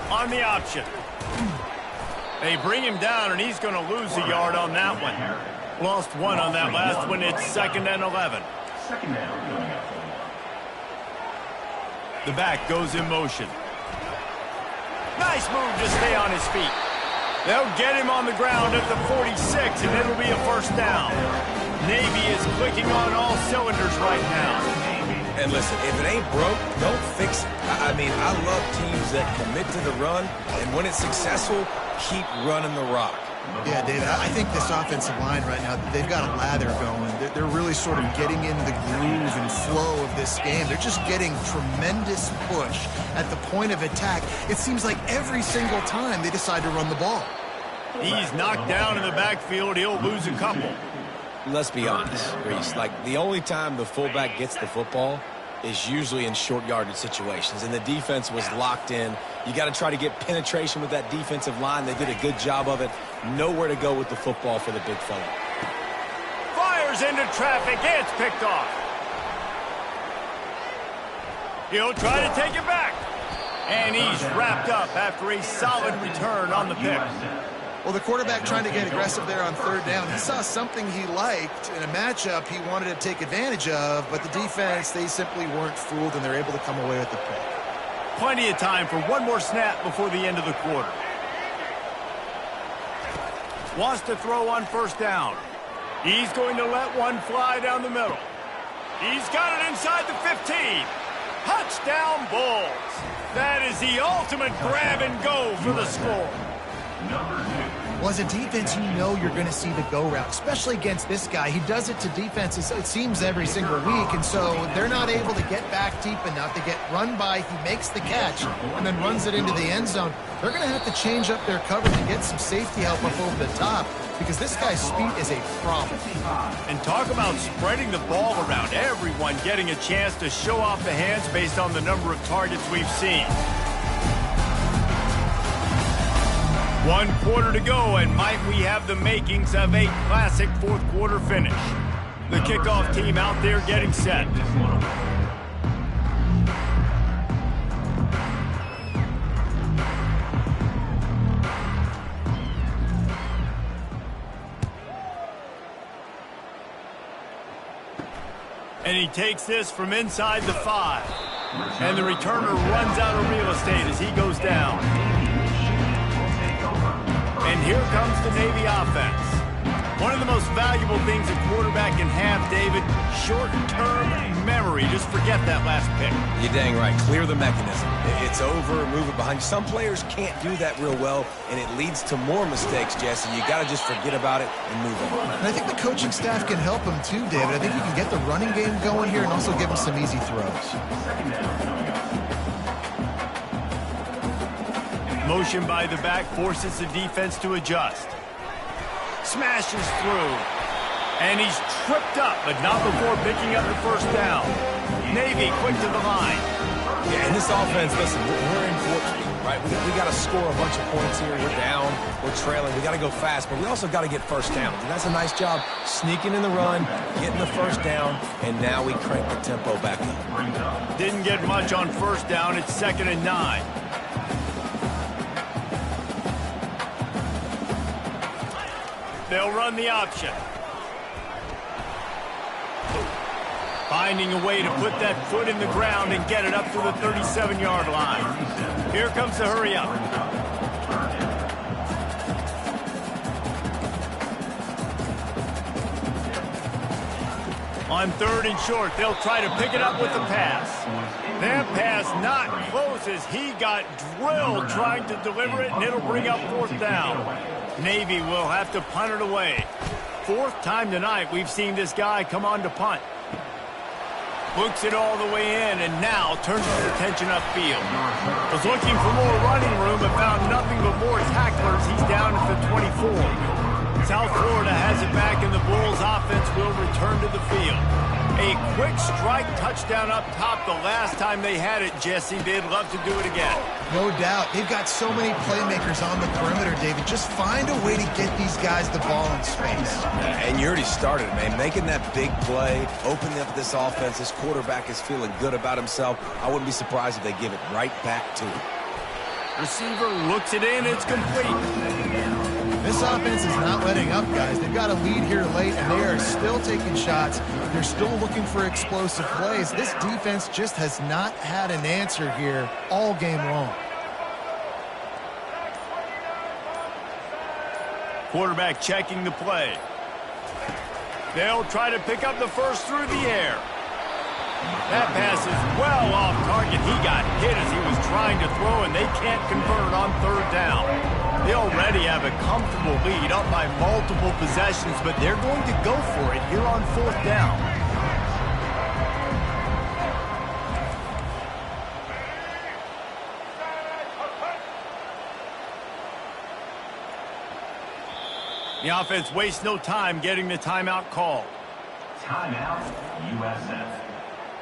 On the option. They bring him down, and he's going to lose a yard on that one. Lost one on that last one. It's 2nd and 11. The back goes in motion. Nice move to stay on his feet. They'll get him on the ground at the 46, and it'll be a first down. Navy is clicking on all cylinders right now. And listen, if it ain't broke, don't fix it. I mean, I love teams that commit to the run, and when it's successful, keep running the rock. Yeah, David, I think this offensive line right now, they've got a lather going. They're really sort of getting in the groove and flow of this game. They're just getting tremendous push at the point of attack. It seems like every single time they decide to run the ball. He's knocked down in the backfield. He'll lose a couple. Let's be honest, Reese. Like, the only time the fullback gets the football is usually in short yardage situations, and the defense was locked in. You got to try to get penetration with that defensive line. They did a good job of it. Nowhere to go with the football for the big fella. Fires into traffic. It's picked off. He'll try to take it back. And he's wrapped up after a solid return on the pick. Well, the quarterback trying to get aggressive there on 3rd down. He saw something he liked in a matchup he wanted to take advantage of, but the defense, they simply weren't fooled, and they're able to come away with the pick. Plenty of time for one more snap before the end of the quarter. Wants to throw on 1st down. He's going to let one fly down the middle. He's got it inside the 15. Touchdown Bulls. That is the ultimate grab and go for the score. Well, as a defense, you know you're going to see the go route, especially against this guy. He does it to defenses, it seems, every single week, and so they're not able to get back deep enough. They get run by, he makes the catch, and then runs it into the end zone. They're going to have to change up their coverage and get some safety help up over the top, because this guy's speed is a problem. And talk about spreading the ball around. Everyone getting a chance to show off the hands based on the number of targets we've seen. 1 quarter to go, and might we have the makings of a classic 4th quarter finish. The kickoff team out there getting set. And he takes this from inside the 5. And the returner runs out of real estate as he goes down. And here comes the Navy offense. One of the most valuable things a quarterback can have, David, short-term memory. Just forget that last pick. You're dang right. Clear the mechanism. It's over, move it behind you. Some players can't do that real well, and it leads to more mistakes, Jesse. You got to just forget about it and move on. And I think the coaching staff can help him too, David. I think you can get the running game going here and also give him some easy throws. Motion by the back forces the defense to adjust. Smashes through. And he's tripped up, but not before picking up the 1st down. Navy quick to the line. Yeah, in this offense, listen, we're in 14, right? We got to score a bunch of points here. We're down. We're trailing. We got to go fast, but we also got to get 1st down. And that's a nice job sneaking in the run, getting the 1st down, and now we crank the tempo back up. Didn't get much on 1st down. It's 2nd and 9. They'll run the option. Finding a way to put that foot in the ground and get it up to the 37-yard line. Here comes the hurry up. On 3rd and short, they'll try to pick it up with the pass. That pass not close as he got drilled trying to deliver it, and it'll bring up 4th down. Navy will have to punt it away. 4th time tonight we've seen this guy come on to punt. Books it all the way in, and now turns his attention upfield. Was looking for more running room and found nothing but more tacklers. He's down at the 24. South Florida has it back, and the Bulls offense will return to the field. A quick strike touchdown up top the last time they had it, Jesse. They'd love to do it again. No doubt. They've got so many playmakers on the perimeter, David. Just find a way to get these guys the ball in space. And you already started, man. Making that big play, opening up this offense. This quarterback is feeling good about himself. I wouldn't be surprised if they give it right back to him. Receiver looks it in. It's complete. This offense is not letting up, guys. They've got a lead here late, and they are still taking shots. They're still looking for explosive plays. This defense just has not had an answer here all game long. Quarterback checking the play. They'll try to pick up the first through the air. That pass is well off target. He got hit as he was trying to throw, and they can't convert on third down. They already have a comfortable lead up by multiple possessions, but they're going to go for it here on fourth down. The offense wastes no time getting the timeout called. Timeout, USF.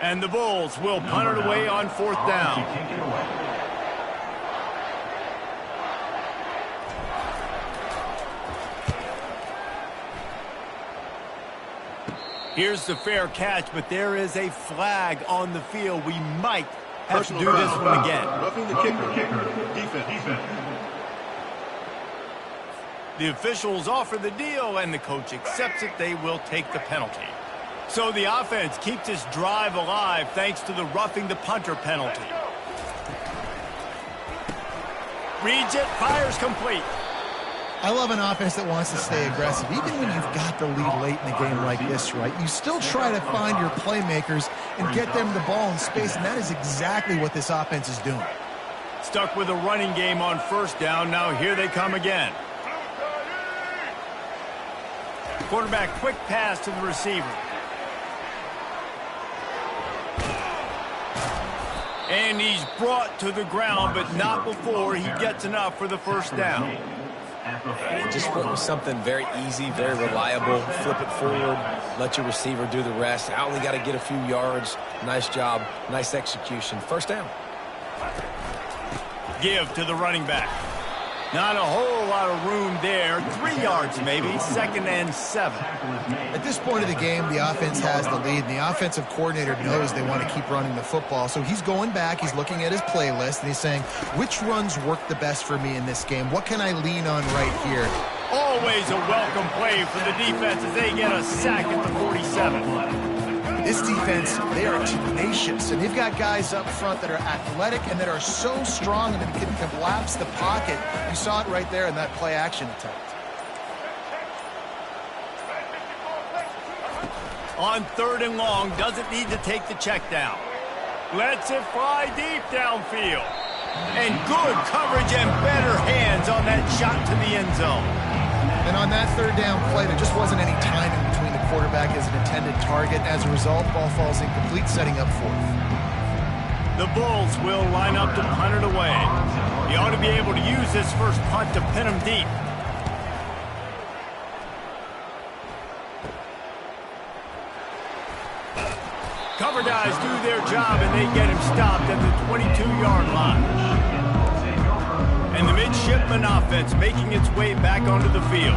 And the Bulls will punt it away on fourth down. Here's the fair catch, but there is a flag on the field. We might have to do this one again. Roughing the kicker. Defense. The officials offer the deal, and the coach accepts it. They will take the penalty. So the offense keeps this drive alive thanks to the roughing the punter penalty. Reads it, fires complete. I love an offense that wants to stay aggressive. Even when you've got the lead late in the game like this, right, you still try to find your playmakers and get them the ball in space, and that is exactly what this offense is doing. Stuck with a running game on first down. Now here they come again. Quarterback quick pass to the receiver. And he's brought to the ground, but not before he gets enough for the first down. And just went with something very easy, very reliable. Flip it forward, let your receiver do the rest. I only got to get a few yards. Nice job, nice execution. First down. Give to the running back. Not a whole lot of room there. 3 yards maybe, 2nd and 7. At this point of the game, the offense has the lead, and the offensive coordinator knows they want to keep running the football. So he's going back, he's looking at his playlist, and he's saying, which runs work the best for me in this game? What can I lean on right here? Always a welcome play for the defense as they get a sack at the 47. This defense, they are tenacious, and they've got guys up front that are athletic and that are so strong and that can collapse the pocket. You saw it right there in that play-action attempt. On 3rd and long, doesn't need to take the check down. Lets it fly deep downfield. And good coverage and better hands on that shot to the end zone. And on that 3rd down play, there just wasn't any timing between the quarterback as an intended target. As a result, ball falls incomplete, setting up 4th. The Bulls will line up to punt it away. He ought to be able to use this first punt to pin him deep. Cover guys do their job, and they get him stopped at the 22-yard line. And the midshipman offense making its way back onto the field.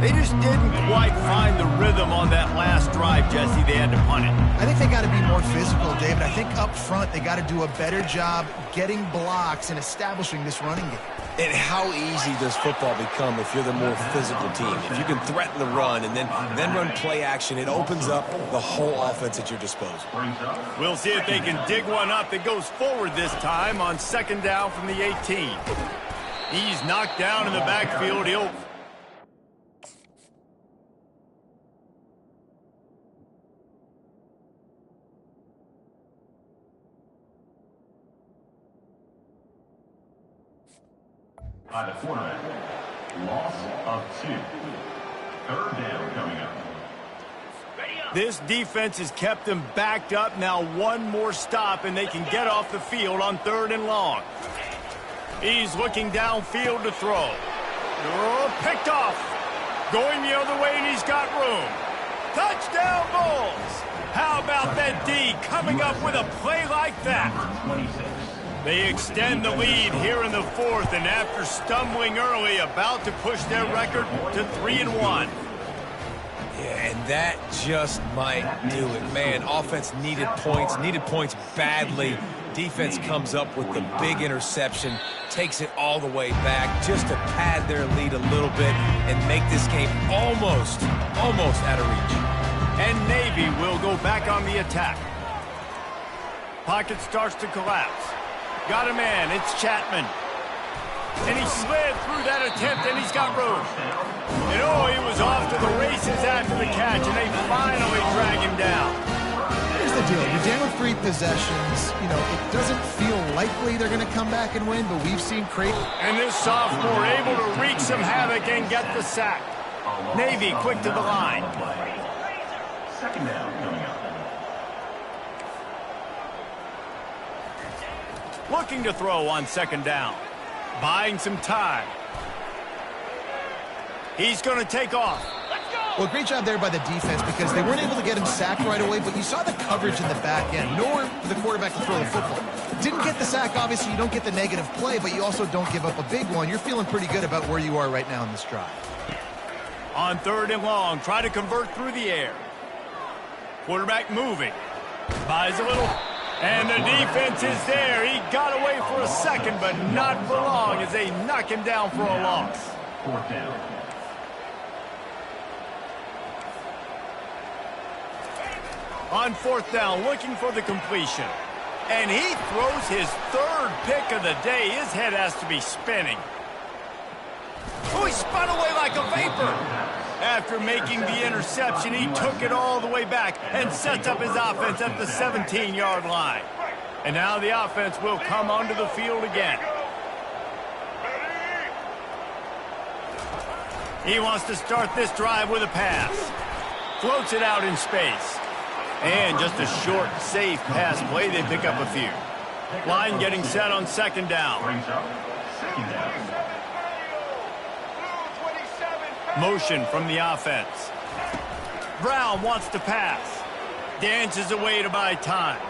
They just didn't quite find the rhythm on that last drive, Jesse. They had to punt it. I think they got to be more physical, David. I think up front they got to do a better job getting blocks and establishing this running game. And how easy does football become if you're the more physical team? If you can threaten the run and then run play action, it opens up the whole offense at your disposal. We'll see if they can dig one up that goes forward this time on 2nd down from the 18. He's knocked down in the backfield. He'll... By the quarterback. Loss of 2. 3rd down coming up. This defense has kept them backed up. Now one more stop, and they can get off the field on 3rd and long. He's looking downfield to throw. Oh, picked off. Going the other way, and he's got room. Touchdown Bulls! How about that D coming up with a play like that? They extend the lead here in the fourth, and after stumbling early, about to push their record to 3-1. Yeah, and that just might do it. Man, offense needed points badly. Defense comes up with the big interception, takes it all the way back just to pad their lead a little bit and make this game almost out of reach. And Navy will go back on the attack. Pocket starts to collapse. Got a man, it's Chapman. And he slid through that attempt, and he's got room. And oh, he was off to the races after the catch, and they finally drag him down. Here's the deal. You're down 3 possessions. You know, it doesn't feel likely they're going to come back and win, but we've seen Creighton. And this sophomore able to wreak some havoc and get the sack. Navy quick to the line. Second down coming up. Looking to throw on second down. Buying some time. He's going to take off. Well, great job there by the defense because they weren't able to get him sacked right away, but you saw the coverage in the back end. Nowhere for the quarterback to throw the football. Didn't get the sack, obviously. You don't get the negative play, but you also don't give up a big one. You're feeling pretty good about where you are right now in this drive. On 3rd and long, try to convert through the air. Quarterback moving. Buys a little. And the defense is there. He got away for a second, but not for long as they knock him down for a loss. 4th down. On 4th down, looking for the completion. And he throws his 3rd pick of the day. His head has to be spinning. Oh, he spun away like a vapor. After making the interception, he took it all the way back and sets up his offense at the 17-yard line. And now the offense will come onto the field again. He wants to start this drive with a pass. Floats it out in space. And just a short, safe pass play. They pick up a few. Line getting set on second down. Brings up second down. Motion from the offense. Brown wants to pass. Dances away to buy time.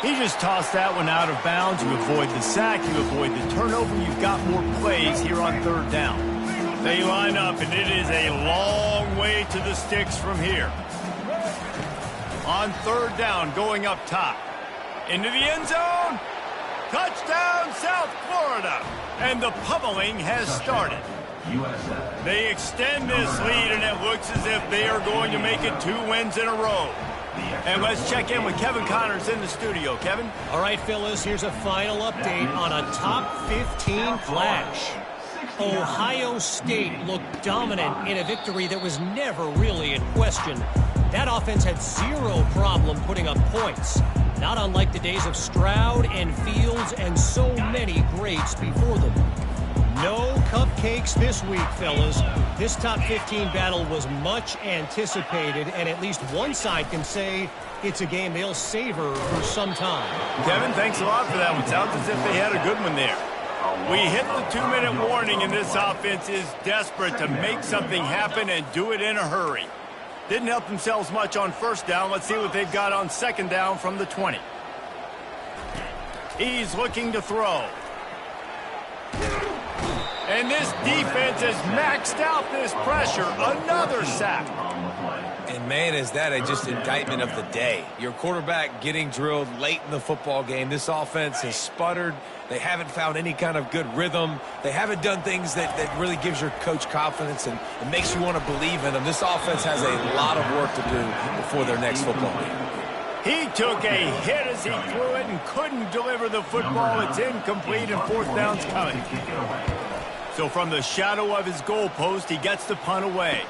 He just tossed that one out of bounds. You avoid the sack. You avoid the turnover. You've got more plays here on 3rd down. They line up, and it is a long way to the sticks from here. On 3rd down, going up top. Into the end zone. Touchdown, South Florida. And the pummeling has started. USF. They extend this lead, and it looks as if they are going to make it 2 wins in a row. And let's check in with Kevin Connors in the studio. Kevin? All right, fellas, here's a final update on a top 15 clash. Ohio State looked dominant in a victory that was never really in question. That offense had 0 problem putting up points. Not unlike the days of Stroud and Fields and so many greats before them. No cupcakes this week, fellas. This top 15 battle was much anticipated, and at least one side can say it's a game they'll savor for some time. Kevin, thanks a lot for that one. Sounds as if they had a good one there. We hit the 2-minute warning, and this offense is desperate to make something happen and do it in a hurry. Didn't help themselves much on 1st down. Let's see what they've got on 2nd down from the 20. He's looking to throw. And this defense has maxed out this pressure. Another sack. And, man, is that just indictment of the day. Your quarterback getting drilled late in the football game. This offense has sputtered. They haven't found any kind of good rhythm. They haven't done things that really gives your coach confidence and makes you want to believe in them. This offense has a lot of work to do before their next football game. He took a hit as he threw it and couldn't deliver the football. It's incomplete, and 4th down's coming. So from the shadow of his goalpost, he gets the punt away.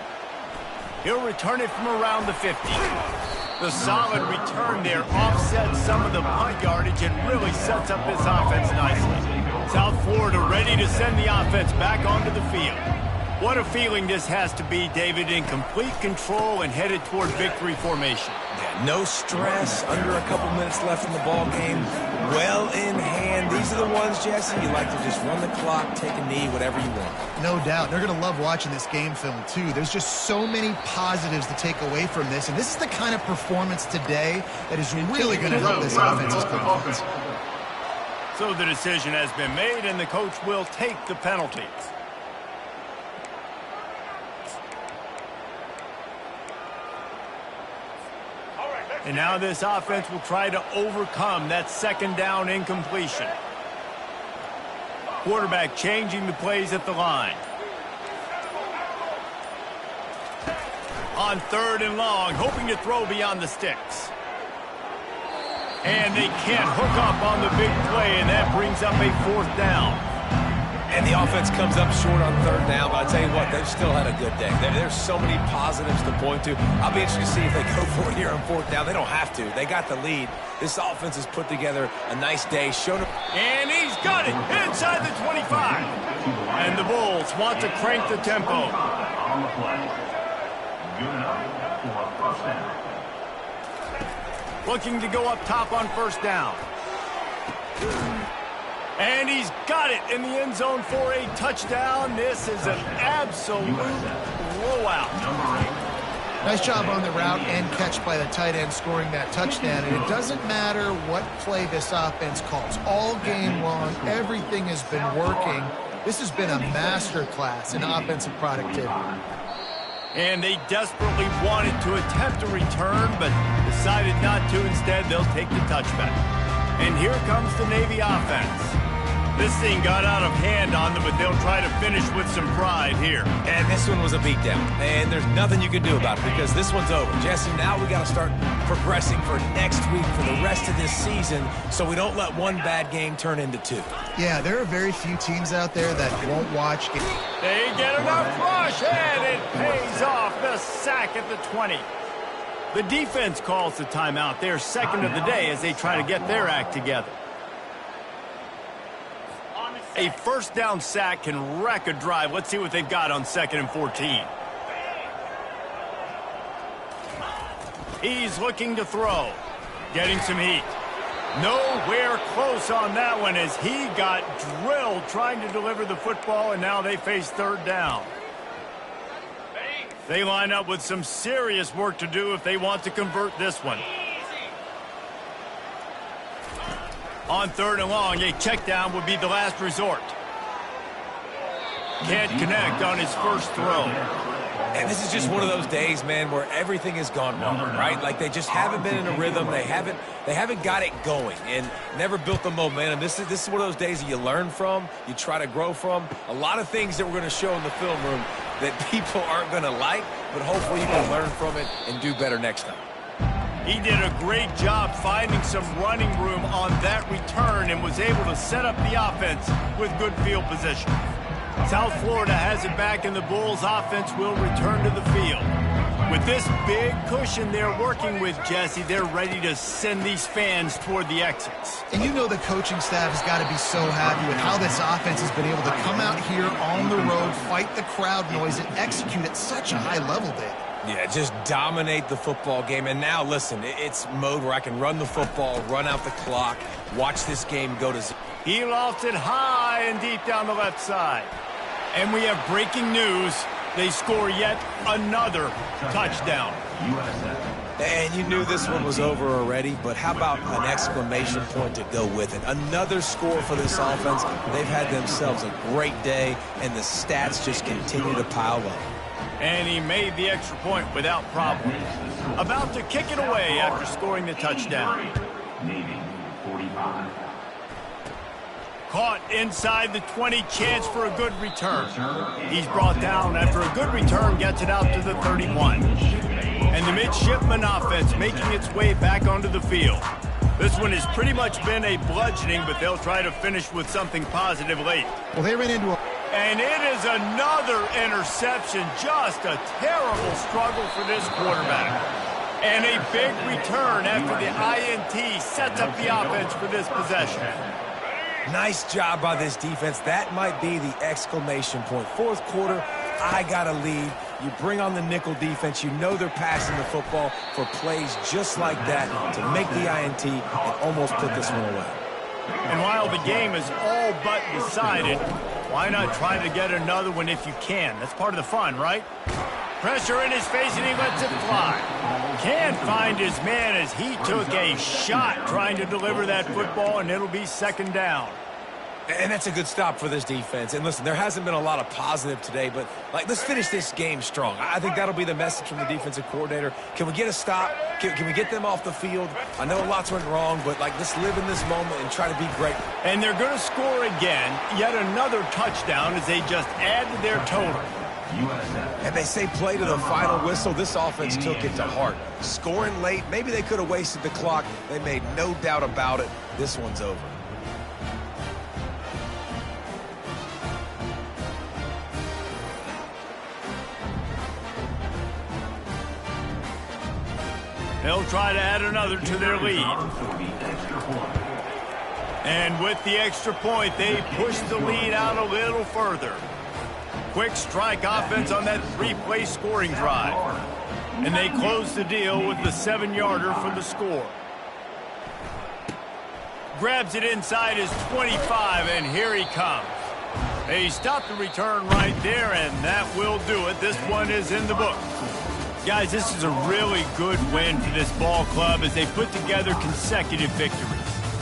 He'll return it from around the 50. The solid return there offsets some of the punt yardage and really sets up this offense nicely. South Florida ready to send the offense back onto the field. What a feeling this has to be, David, in complete control and headed toward victory formation. Yeah, no stress, under a couple minutes left in the ball game. well in hand. These are the ones, Jesse, you like to just run the clock, take a knee, whatever you want. No doubt. They're going to love watching this game film, too. There's just so many positives to take away from this, and this is the kind of performance today that is really going to help this offense's confidence. So the decision has been made, and the coach will take the penalties. And now this offense will try to overcome that second down incompletion. Quarterback changing the plays at the line. On 3rd and long, hoping to throw beyond the sticks. And they can't hook up on the big play, and that brings up a 4th down. And the offense comes up short on 3rd down, but I'll tell you what, they've still had a good day. There's so many positives to point to. I'll be interested to see if they go for it here on 4th down. They don't have to. They got the lead. This offense has put together a nice day. And he's got it inside the 25. And the Bulls want to crank the tempo. On the play. Good enough for a 1st down. Looking to go up top on 1st down. And he's got it in the end zone for a touchdown. This is an absolute blowout. Nice job on the route and catch by the tight end scoring that touchdown. And it doesn't matter what play this offense calls. All game long, everything has been working. This has been a masterclass in offensive productivity. And they desperately wanted to attempt a return, but decided not to. Instead, they'll take the touchback. And here comes the Navy offense. This thing got out of hand on them, but they'll try to finish with some pride here. And this one was a beatdown. And there's nothing you can do about it because this one's over. Jesse, now we got to start progressing for next week for the rest of this season so we don't let one bad game turn into 2. Yeah, there are very few teams out there that won't watch. They get enough rush, and it pays off. The sack at the 20. The defense calls the timeout. Their 2nd of the day as they try to get their act together. A 1st down sack can wreck a drive. Let's see what they've got on 2nd and 14. He's looking to throw. Getting some heat. Nowhere close on that one as he got drilled trying to deliver the football, and now they face 3rd down. They line up with some serious work to do if they want to convert this one. On 3rd and long, a check down would be the last resort. Can't connect on his first throw. And this is just one of those days, man, where everything has gone wrong, right? Like they just haven't been in a rhythm. They haven't got it going and never built the momentum. This is one of those days that you learn from, you try to grow from. A lot of things that we're going to show in the film room that people aren't going to like, but hopefully you can learn from it and do better next time. He did a great job finding some running room on that return and was able to set up the offense with good field position. South Florida has it back, and the Bulls offense will return to the field. With this big cushion they're working with, Jesse, they're ready to send these fans toward the exits. And you know the coaching staff has got to be so happy with how this offense has been able to come out here on the road, fight the crowd noise, and execute at such a high level, David. Yeah, just dominate the football game. And now, listen, it's mode where I can run the football, run out the clock, watch this game go to 0. He lofts it high and deep down the left side. And we have breaking news. They score yet another touchdown. USF. And you knew this one was over already, but how about an exclamation point to go with it? Another score for this offense. They've had themselves a great day, and the stats just continue to pile up. And he made the extra point without problem. About to kick it away after scoring the touchdown. Navy 45. Caught inside the 20, chance for a good return. He's brought down after a good return, gets it out to the 31. And the midshipman offense making its way back onto the field. This one has pretty much been a bludgeoning, but they'll try to finish with something positive late. Well, they ran into a... And it is another interception. Just a terrible struggle for this quarterback. And a big return after the INT sets up the offense for this possession. Nice job by this defense. That might be the exclamation point. 4th quarter, I got a lead. You bring on the nickel defense. You know they're passing the football for plays just like that to make the INT and almost put this one away. And while the game is all but decided, why not try to get another one if you can? That's part of the fun, right? Pressure in his face, and he lets it fly. Can't find his man as he took a shot trying to deliver that football, and it'll be second down. And that's a good stop for this defense. And listen, there hasn't been a lot of positive today, but let's finish this game strong. I think that'll be the message from the defensive coordinator. Can we get a stop? Can we get them off the field? I know lots went wrong, but let's live in this moment and try to be great. And they're going to score again, yet another touchdown as they just add to their total. USF. And they say play to the final whistle. This offense took it to heart. Scoring late, maybe they could have wasted the clock. They made no doubt about it. This one's over. They'll try to add another to their lead. And with the extra point, they push the lead out a little further. Quick strike offense on that three-play scoring drive. And they close the deal with the 7-yarder for the score. Grabs it inside his 25, and here he comes. They stop the return right there, and that will do it. This one is in the book. Guys, this is a really good win for this ball club as they put together consecutive victories.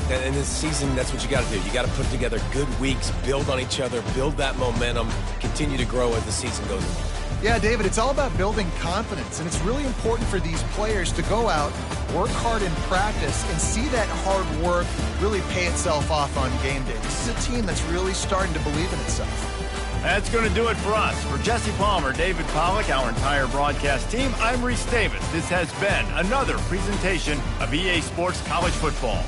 And in this season, that's what you got to do. You got to put together good weeks, build on each other, build that momentum, continue to grow as the season goes on. Yeah, David, it's all about building confidence, and it's really important for these players to go out, work hard in practice, and see that hard work really pay itself off on game day. This is a team that's really starting to believe in itself. That's going to do it for us. For Jesse Palmer, David Pollack, our entire broadcast team, I'm Reese Davis. This has been another presentation of EA Sports College Football.